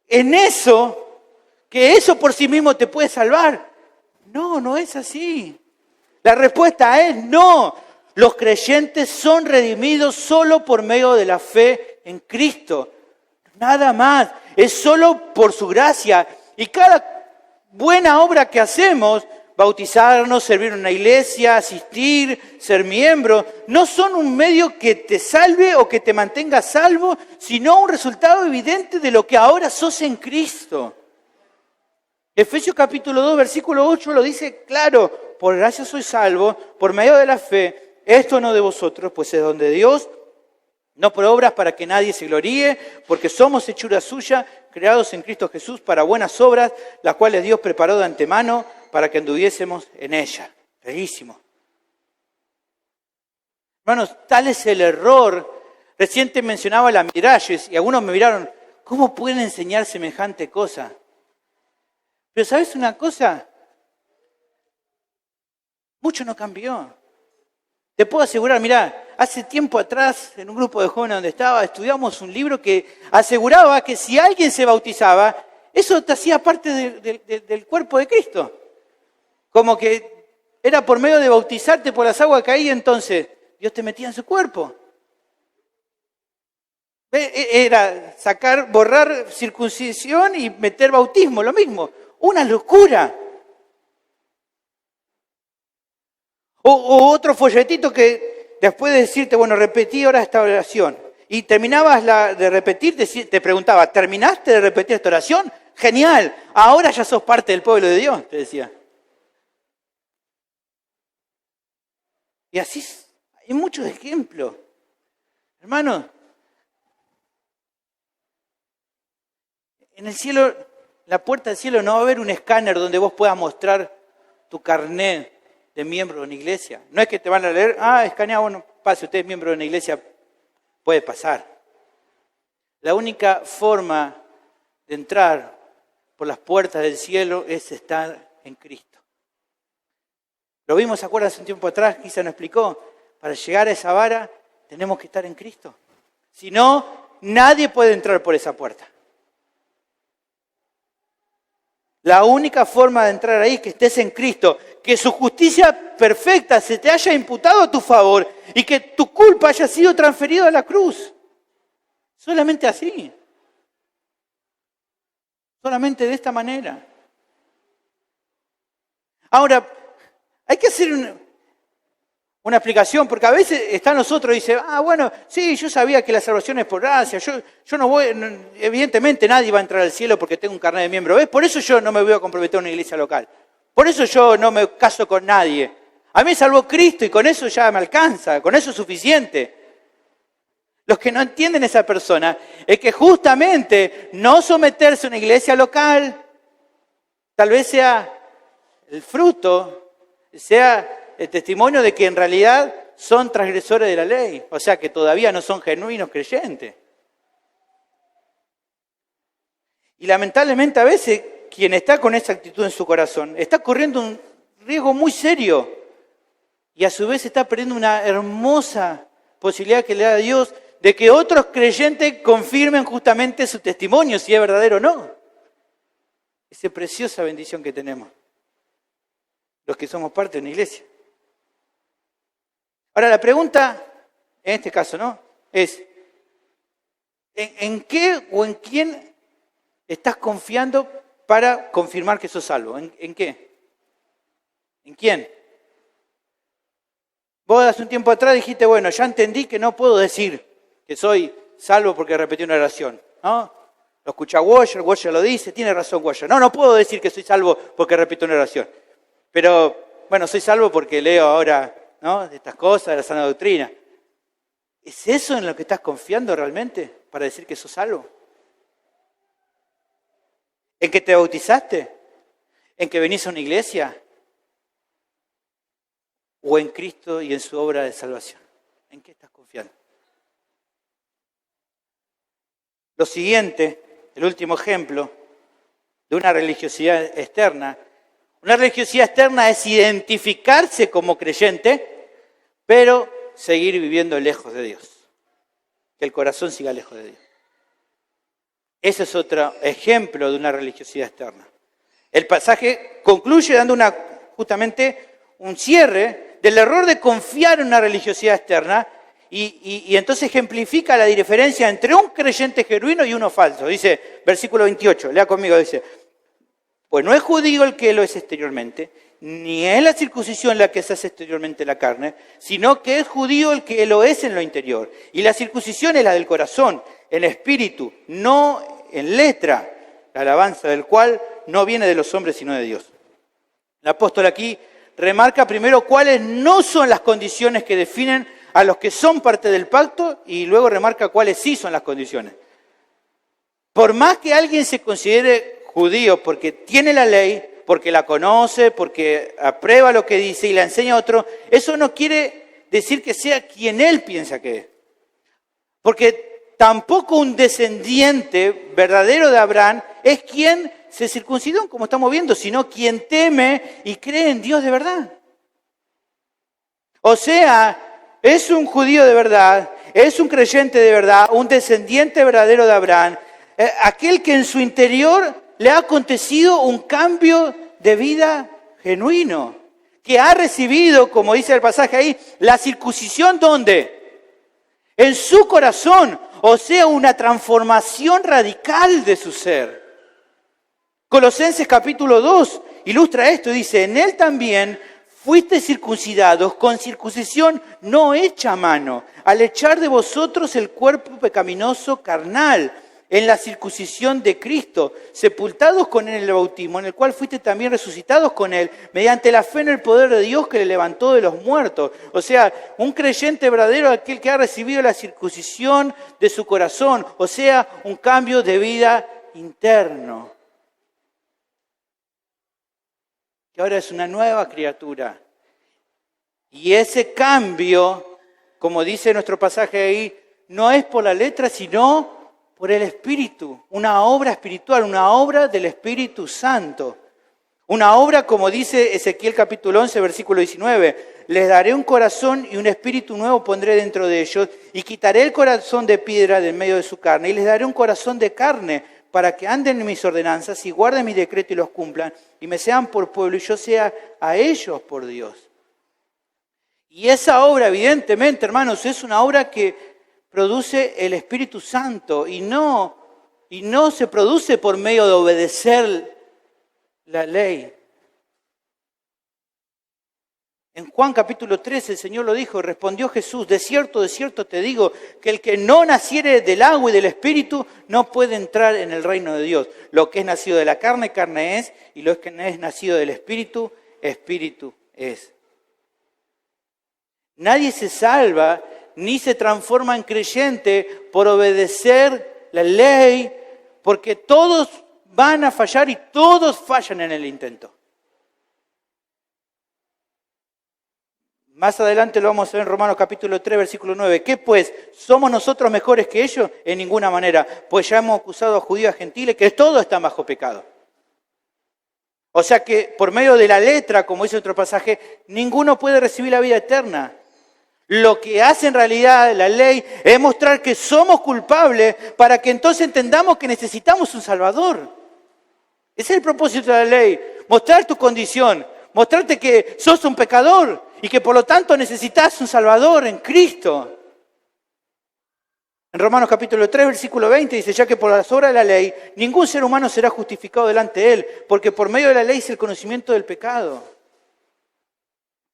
B: en eso, que eso por sí mismo te puede salvar. No es así. La respuesta es no. Los creyentes son redimidos solo por medio de la fe en Cristo. Nada más. Es solo por su gracia. Y cada buena obra que hacemos, bautizarnos, servir en una iglesia, asistir, ser miembro, no son un medio que te salve o que te mantenga salvo, sino un resultado evidente de lo que ahora sos en Cristo. Efesios capítulo 2, versículo 8 lo dice claro. Por gracia soy salvo, por medio de la fe, esto no de vosotros, pues es don de Dios, no por obras para que nadie se gloríe, porque somos hechura suya, creados en Cristo Jesús para buenas obras, las cuales Dios preparó de antemano para que anduviésemos en ella. Bellísimo. Hermanos, tal es el error. Reciente mencionaba la Miralles y algunos me miraron, ¿cómo pueden enseñar semejante cosa? Pero ¿sabes una cosa? Mucho no cambió. Te puedo asegurar, mirá, hace tiempo atrás, en un grupo de jóvenes donde estaba, estudiamos un libro que aseguraba que si alguien se bautizaba, eso te hacía parte del cuerpo de Cristo. Como que era por medio de bautizarte por las aguas que caía, entonces Dios te metía en su cuerpo. Era sacar, borrar circuncisión y meter bautismo, lo mismo. Una locura. O otro folletito que después de decirte, bueno, repetí ahora esta oración. Y terminabas de repetir, te preguntaba, ¿terminaste de repetir esta oración? Genial, ahora ya sos parte del pueblo de Dios, te decía. Y así hay muchos ejemplos. Hermanos, en el cielo, la puerta del cielo no va a haber un escáner donde vos puedas mostrar tu carnet de miembro de una iglesia. No es que te van a leer, escanea, bueno, pase, usted es miembro de una iglesia, puede pasar. La única forma de entrar por las puertas del cielo es estar en Cristo. Lo vimos, ¿se acuerdan? Hace un tiempo atrás, quizá nos explicó, para llegar a esa vara tenemos que estar en Cristo. Si no, nadie puede entrar por esa puerta. La única forma de entrar ahí es que estés en Cristo, que su justicia perfecta se te haya imputado a tu favor y que tu culpa haya sido transferida a la cruz. Solamente así. Solamente de esta manera. Ahora, hay que hacer una explicación, porque a veces están nosotros y dicen, bueno, sí, yo sabía que la salvación es por gracia, yo no voy, evidentemente nadie va a entrar al cielo porque tengo un carnet de miembro. ¿Ves? Por eso yo no me voy a comprometer a una iglesia local. Por eso yo no me caso con nadie. A mí me salvó Cristo y con eso ya me alcanza, con eso es suficiente. Los que no entienden a esa persona es que justamente no someterse a una iglesia local tal vez sea el fruto, sea el testimonio de que en realidad son transgresores de la ley, o sea que todavía no son genuinos creyentes. Y lamentablemente a veces quien está con esa actitud en su corazón está corriendo un riesgo muy serio y a su vez está perdiendo una hermosa posibilidad que le da a Dios de que otros creyentes confirmen justamente su testimonio, si es verdadero o no. Esa preciosa bendición que tenemos, los que somos parte de una iglesia. Ahora la pregunta, en este caso, ¿no? Es, ¿en qué o en quién estás confiando para confirmar que sos salvo? ¿En qué? ¿En quién? Vos hace un tiempo atrás dijiste, bueno, ya entendí que no puedo decir que soy salvo porque repetí una oración, ¿no? Lo escucha Washer lo dice, tiene razón Washer. No puedo decir que soy salvo porque repito una oración. Pero, bueno, soy salvo porque leo ahora, ¿no?, de estas cosas, de la sana doctrina. ¿Es eso en lo que estás confiando realmente para decir que sos salvo? ¿En que te bautizaste? ¿En que venís a una iglesia? ¿O en Cristo y en su obra de salvación? ¿En qué estás confiando? Lo siguiente, el último ejemplo de una religiosidad externa. Una religiosidad externa es identificarse como creyente, pero seguir viviendo lejos de Dios. Que el corazón siga lejos de Dios. Ese es otro ejemplo de una religiosidad externa. El pasaje concluye dando justamente un cierre del error de confiar en una religiosidad externa y entonces ejemplifica la diferencia entre un creyente genuino y uno falso. Dice, versículo 28, lea conmigo, dice, pues no es judío el que lo es exteriormente, ni es la circuncisión la que se hace exteriormente la carne, sino que es judío el que lo es en lo interior. Y la circuncisión es la del corazón, en espíritu, no en letra, la alabanza del cual no viene de los hombres sino de Dios. El apóstol aquí remarca primero cuáles no son las condiciones que definen a los que son parte del pacto y luego remarca cuáles sí son las condiciones. Por más que alguien se considere judío porque tiene la ley, porque la conoce, porque aprueba lo que dice y la enseña a otro, eso no quiere decir que sea quien él piensa que es. Porque tampoco un descendiente verdadero de Abraham es quien se circuncidó, como estamos viendo, sino quien teme y cree en Dios de verdad. O sea, es un judío de verdad, es un creyente de verdad, un descendiente verdadero de Abraham, aquel que en su interior le ha acontecido un cambio de vida genuino, que ha recibido, como dice el pasaje ahí, la circuncisión, ¿dónde? En su corazón, o sea, una transformación radical de su ser. Colosenses capítulo 2 ilustra esto, dice, en él también fuiste circuncidados con circuncisión no hecha a mano, al echar de vosotros el cuerpo pecaminoso carnal, en la circuncisión de Cristo, sepultados con él en el bautismo, en el cual fuiste también resucitados con él, mediante la fe en el poder de Dios que le levantó de los muertos. O sea, un creyente verdadero, aquel que ha recibido la circuncisión de su corazón, o sea, un cambio de vida interno. Que ahora es una nueva criatura. Y ese cambio, como dice nuestro pasaje ahí, no es por la letra, sino por el Espíritu. Una obra espiritual, una obra del Espíritu Santo. Una obra, como dice Ezequiel capítulo 11, versículo 19. Les daré un corazón y un espíritu nuevo pondré dentro de ellos, y quitaré el corazón de piedra del medio de su carne, y les daré un corazón de carne, para que anden en mis ordenanzas y guarden mi decreto y los cumplan, y me sean por pueblo y yo sea a ellos por Dios. Y esa obra, evidentemente, hermanos, es una obra que produce el Espíritu Santo y no se produce por medio de obedecer la ley. En Juan capítulo 13 el Señor lo dijo, respondió Jesús, de cierto te digo, que el que no naciere del agua y del Espíritu no puede entrar en el reino de Dios. Lo que es nacido de la carne, carne es, y lo que es nacido del Espíritu, Espíritu es. Nadie se salva ni se transforma en creyente por obedecer la ley, porque todos van a fallar y todos fallan en el intento. Más adelante lo vamos a ver en Romanos capítulo 3, versículo 9. ¿Qué pues? ¿Somos nosotros mejores que ellos? En ninguna manera, pues ya hemos acusado a judíos y a gentiles que todos están bajo pecado. O sea que por medio de la letra, como dice otro pasaje, ninguno puede recibir la vida eterna. Lo que hace en realidad la ley es mostrar que somos culpables para que entonces entendamos que necesitamos un Salvador. Ese es el propósito de la ley, mostrar tu condición, mostrarte que sos un pecador y que por lo tanto necesitas un Salvador en Cristo. En Romanos capítulo 3, versículo 20 dice, ya que por las obras de la ley ningún ser humano será justificado delante de él, porque por medio de la ley es el conocimiento del pecado.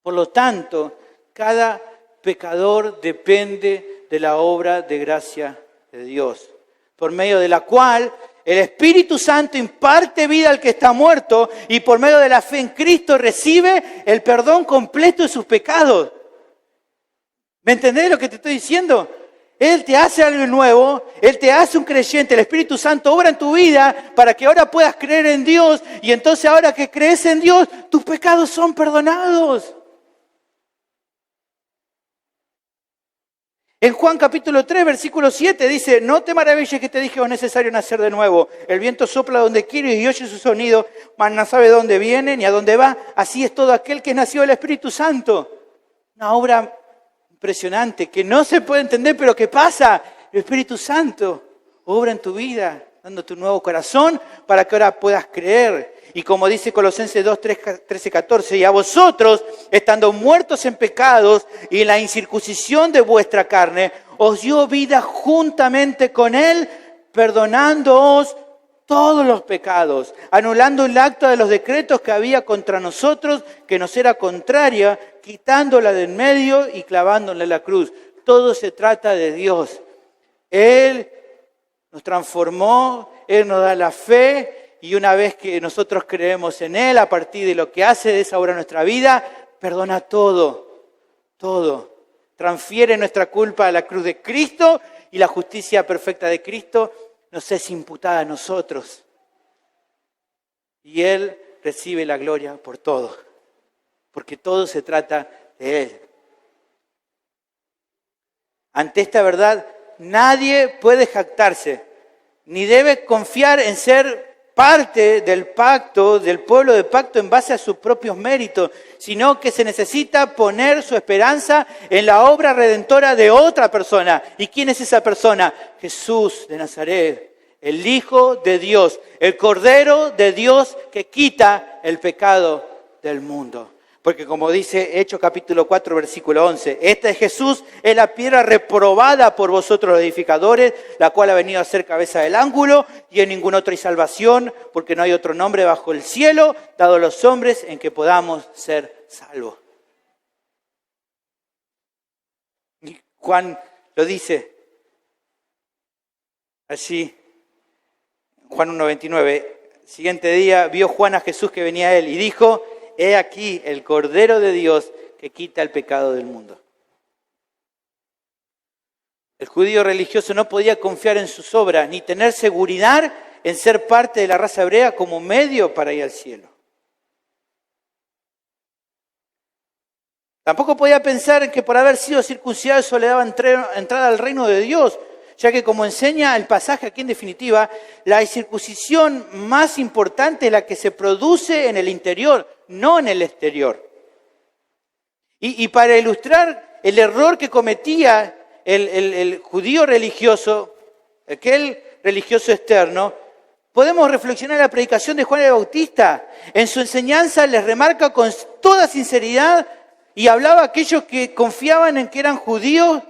B: Por lo tanto, cada pecador depende de la obra de gracia de Dios, por medio de la cual el Espíritu Santo imparte vida al que está muerto y por medio de la fe en Cristo recibe el perdón completo de sus pecados. ¿Me entendés lo que te estoy diciendo? Él te hace algo nuevo, Él te hace un creyente, el Espíritu Santo obra en tu vida para que ahora puedas creer en Dios y entonces ahora que crees en Dios, tus pecados son perdonados. En Juan capítulo 3, versículo 7 dice, no te maravilles que te dije que es necesario nacer de nuevo. El viento sopla donde quiere y oye su sonido, mas no sabe dónde viene ni a dónde va. Así es todo aquel que es nacido del Espíritu Santo. Una obra impresionante que no se puede entender, pero ¿qué pasa? El Espíritu Santo obra en tu vida, dándote un nuevo corazón para que ahora puedas creer. Y como dice Colosenses 2, 13, 14, y a vosotros, estando muertos en pecados y en la incircuncisión de vuestra carne, os dio vida juntamente con Él, perdonándoos todos los pecados, anulando el acta de los decretos que había contra nosotros, que nos era contraria, quitándola de en medio y clavándola en la cruz. Todo se trata de Dios. Él nos transformó, Él nos da la fe. Y una vez que nosotros creemos en Él, a partir de lo que hace de esa obra en nuestra vida, perdona todo, todo. Transfiere nuestra culpa a la cruz de Cristo y la justicia perfecta de Cristo nos es imputada a nosotros. Y Él recibe la gloria por todo, porque todo se trata de Él. Ante esta verdad, nadie puede jactarse, ni debe confiar en ser parte del pacto, del pueblo de pacto en base a sus propios méritos, sino que se necesita poner su esperanza en la obra redentora de otra persona. ¿Y quién es esa persona? Jesús de Nazaret, el Hijo de Dios, el Cordero de Dios que quita el pecado del mundo. Porque como dice Hechos capítulo 4, versículo 11, este Jesús es la piedra reprobada por vosotros los edificadores, la cual ha venido a ser cabeza del ángulo, y en ningún otro hay salvación, porque no hay otro nombre bajo el cielo dado a los hombres en que podamos ser salvos. Y Juan lo dice allí, Juan 1:29, siguiente día vio Juan a Jesús que venía a él y dijo: he aquí el Cordero de Dios que quita el pecado del mundo. El judío religioso no podía confiar en sus obras ni tener seguridad en ser parte de la raza hebrea como medio para ir al cielo. Tampoco podía pensar en que por haber sido circuncidado eso le daba entrada al reino de Dios, ya que como enseña el pasaje aquí en definitiva, la circuncisión más importante es la que se produce en el interior, no en el exterior. Y para ilustrar el error que cometía el judío religioso, aquel religioso externo, podemos reflexionar en la predicación de Juan el Bautista. En su enseñanza les remarca con toda sinceridad y hablaba a aquellos que confiaban en que eran judíos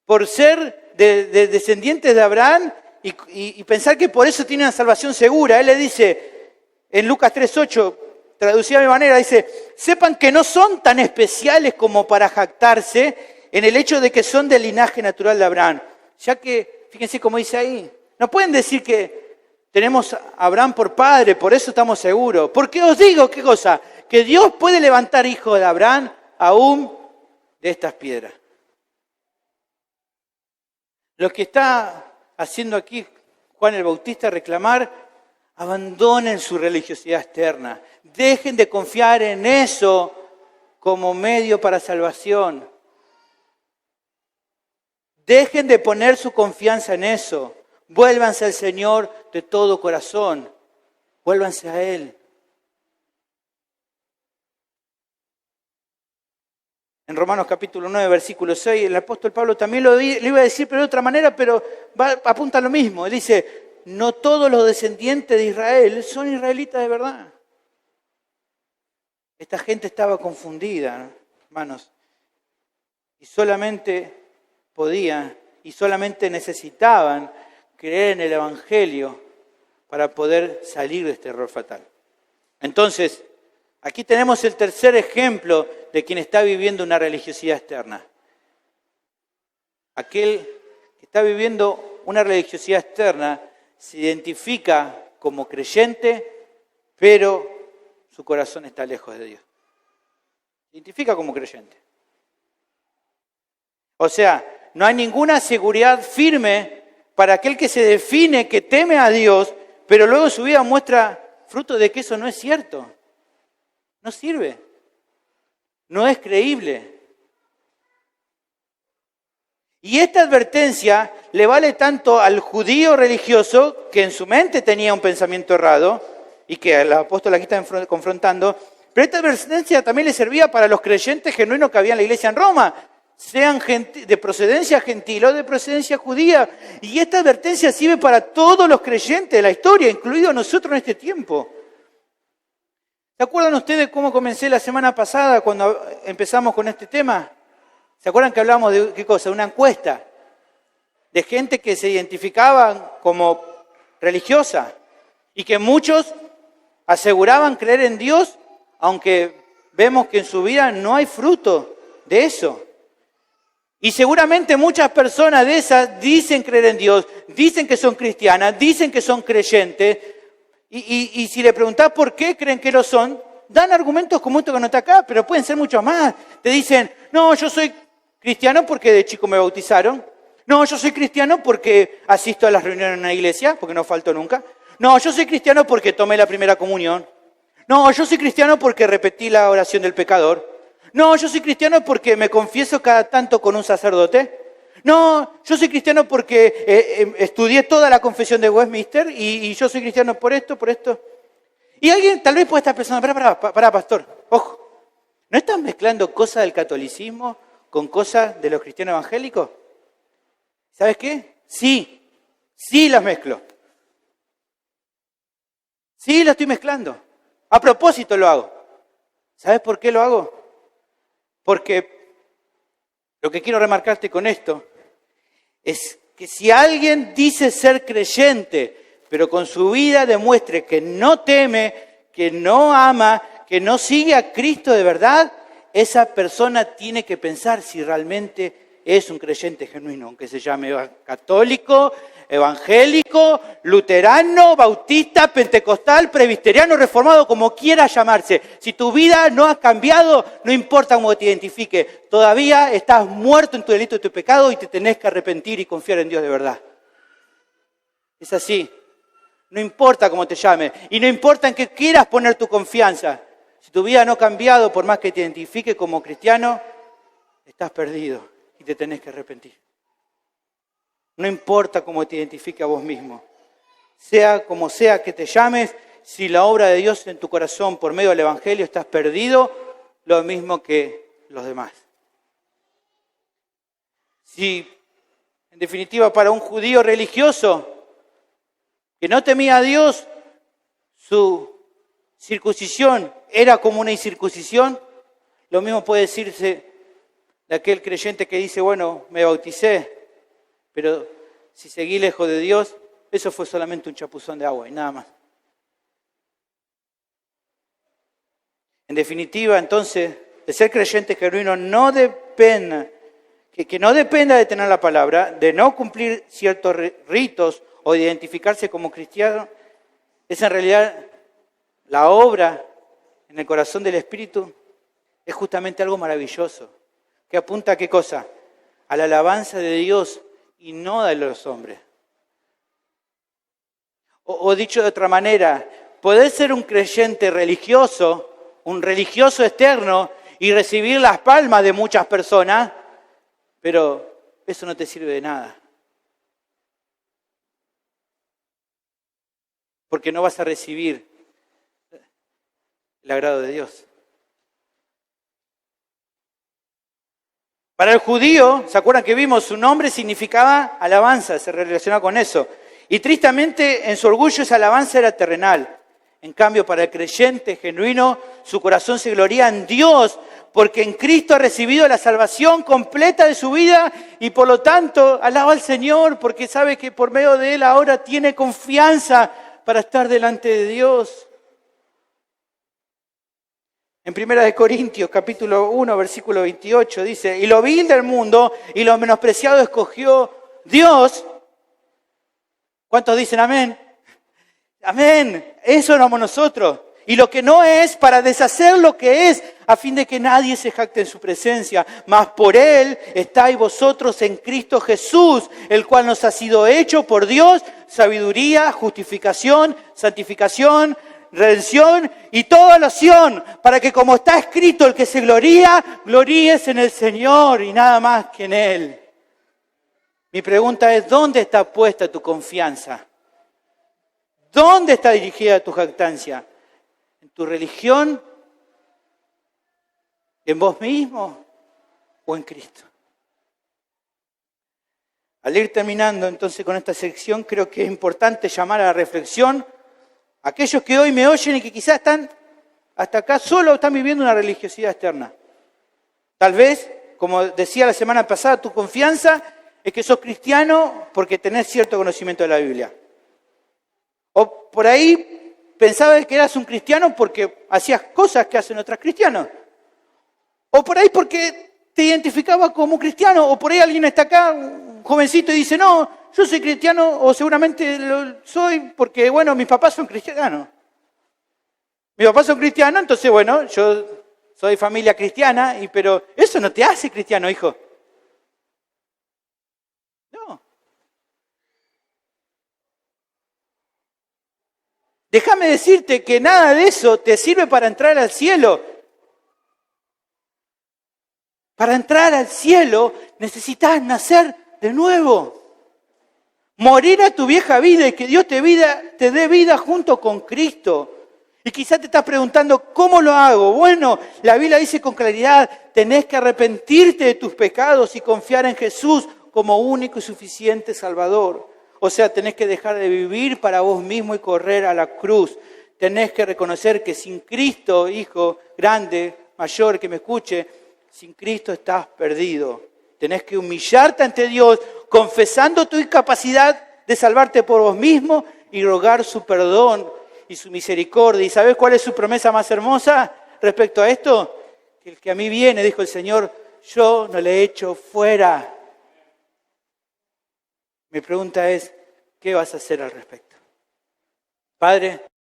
B: por ser de descendientes de Abraham y pensar que por eso tienen una salvación segura. Él le dice en Lucas 3:8, traducida de mi manera, dice: sepan que no son tan especiales como para jactarse en el hecho de que son del linaje natural de Abraham. Ya que, fíjense cómo dice ahí, no pueden decir que tenemos a Abraham por padre, por eso estamos seguros. Porque os digo, ¿qué cosa? Que Dios puede levantar hijos de Abraham aún de estas piedras. Lo que está haciendo aquí Juan el Bautista es reclamar: abandonen su religiosidad externa. Dejen de confiar en eso como medio para salvación. Dejen de poner su confianza en eso. Vuélvanse al Señor de todo corazón. Vuélvanse a Él. En Romanos capítulo 9, versículo 6, el apóstol Pablo también lo iba a decir, pero de otra manera, pero apunta a lo mismo. Él dice: no todos los descendientes de Israel son israelitas de verdad. Esta gente estaba confundida, hermanos, y solamente podían y solamente necesitaban creer en el Evangelio para poder salir de este error fatal. Entonces, aquí tenemos el tercer ejemplo de quien está viviendo una religiosidad externa. Aquel que está viviendo una religiosidad externa se identifica como creyente, pero su corazón está lejos de Dios. Se identifica como creyente. O sea, no hay ninguna seguridad firme para aquel que se define que teme a Dios, pero luego en su vida muestra fruto de que eso no es cierto. No sirve. No es creíble. Y esta advertencia le vale tanto al judío religioso, que en su mente tenía un pensamiento errado, y que el apóstol aquí está confrontando, pero esta advertencia también le servía para los creyentes genuinos que había en la iglesia en Roma, sean de procedencia gentil o de procedencia judía. Y esta advertencia sirve para todos los creyentes de la historia, incluidos nosotros en este tiempo. ¿Se acuerdan ustedes cómo comencé la semana pasada cuando empezamos con este tema? ¿Se acuerdan que hablamos de qué cosa? Una encuesta de gente que se identificaba como religiosa y que muchos aseguraban creer en Dios, aunque vemos que en su vida no hay fruto de eso. Y seguramente muchas personas de esas dicen creer en Dios, dicen que son cristianas, dicen que son creyentes, y si le preguntás por qué creen que lo son, dan argumentos como esto que no está acá, pero pueden ser muchos más. Te dicen: no, yo soy cristiano porque de chico me bautizaron. No, yo soy cristiano porque asisto a las reuniones en una iglesia, porque no falto nunca. No, yo soy cristiano porque tomé la primera comunión. No, yo soy cristiano porque repetí la oración del pecador. No, yo soy cristiano porque me confieso cada tanto con un sacerdote. No, yo soy cristiano porque estudié toda la confesión de Westminster y yo soy cristiano por esto, por esto. Y alguien tal vez puede estar pensando, pará, pastor, ojo, ¿no estás mezclando cosas del catolicismo con cosas de los cristianos evangélicos? ¿Sabes qué? Sí las mezclo. Sí las estoy mezclando. A propósito lo hago. ¿Sabes por qué lo hago? Porque lo que quiero remarcarte con esto es que si alguien dice ser creyente, pero con su vida demuestre que no teme, que no ama, que no sigue a Cristo de verdad, esa persona tiene que pensar si realmente es un creyente genuino, aunque se llame católico, evangélico, luterano, bautista, pentecostal, presbiteriano, reformado, como quiera llamarse. Si tu vida no ha cambiado, no importa cómo te identifique, todavía estás muerto en tu delito y tu pecado y te tenés que arrepentir y confiar en Dios de verdad. Es así. No importa cómo te llames y no importa en qué quieras poner tu confianza. Si tu vida no ha cambiado, por más que te identifique como cristiano, estás perdido y te tenés que arrepentir. No importa cómo te identifique a vos mismo. Sea como sea que te llames, si la obra de Dios en tu corazón por medio del Evangelio estás perdido, lo mismo que los demás. Si, en definitiva, para un judío religioso que no temía a Dios, su circuncisión era como una incircuncisión, lo mismo puede decirse de aquel creyente que dice, bueno, me bauticé, pero si seguí lejos de Dios, eso fue solamente un chapuzón de agua y nada más. En definitiva, entonces, de ser creyente genuino no dependa, que no dependa de tener la palabra, de no cumplir ciertos ritos o de identificarse como cristiano, es en realidad la obra en el corazón del Espíritu, es justamente algo maravilloso, que apunta a qué cosa, a la alabanza de Dios y no de los hombres. O dicho de otra manera, podés ser un creyente religioso, un religioso externo y recibir las palmas de muchas personas, pero eso no te sirve de nada. Porque no vas a recibir el agrado de Dios. Para el judío, ¿se acuerdan que vimos? Su nombre significaba alabanza, se relaciona con eso. Y tristemente, en su orgullo, esa alabanza era terrenal. En cambio, para el creyente genuino, su corazón se gloría en Dios, porque en Cristo ha recibido la salvación completa de su vida y por lo tanto alaba al Señor, porque sabe que por medio de Él ahora tiene confianza para estar delante de Dios. En 1 Corintios, capítulo 1, versículo 28, dice, y lo vil del mundo y lo menospreciado escogió Dios. ¿Cuántos dicen amén? Amén. Eso éramos nosotros. Y lo que no es, para deshacer lo que es, a fin de que nadie se jacte en su presencia. Mas por Él estáis vosotros en Cristo Jesús, el cual nos ha sido hecho por Dios sabiduría, justificación, santificación, redención y toda loción, para que como está escrito, el que se gloría, gloríes en el Señor y nada más que en Él. Mi pregunta es, ¿dónde está puesta tu confianza? ¿Dónde está dirigida tu jactancia? ¿En tu religión? ¿En vos mismo? ¿O en Cristo? Al ir terminando entonces con esta sección, creo que es importante llamar a la reflexión a aquellos que hoy me oyen y que quizás están hasta acá solo están viviendo una religiosidad externa. Tal vez, como decía la semana pasada, tu confianza es que sos cristiano porque tenés cierto conocimiento de la Biblia. O por ahí pensabas que eras un cristiano porque hacías cosas que hacen otros cristianos. O por ahí porque te identificabas como cristiano. O por ahí alguien está acá, un jovencito, y dice, no, yo soy cristiano o seguramente lo soy porque, bueno, mis papás son cristianos. Mis papás son cristianos, entonces, bueno, yo soy familia cristiana, pero eso no te hace cristiano, hijo. No. Déjame decirte que nada de eso te sirve para entrar al cielo. Para entrar al cielo necesitas nacer de nuevo. Morir a tu vieja vida y que Dios te dé vida junto con Cristo. Y quizás te estás preguntando, ¿cómo lo hago? Bueno, la Biblia dice con claridad, tenés que arrepentirte de tus pecados y confiar en Jesús como único y suficiente Salvador. O sea, tenés que dejar de vivir para vos mismo y correr a la cruz. Tenés que reconocer que sin Cristo, hijo grande, mayor, que me escuche, sin Cristo estás perdido. Tenés que humillarte ante Dios, confesando tu incapacidad de salvarte por vos mismo y rogar su perdón y su misericordia. ¿Y sabés cuál es su promesa más hermosa respecto a esto? Que el que a mí viene, dijo el Señor, yo no le echo fuera. Mi pregunta es, ¿qué vas a hacer al respecto? Padre,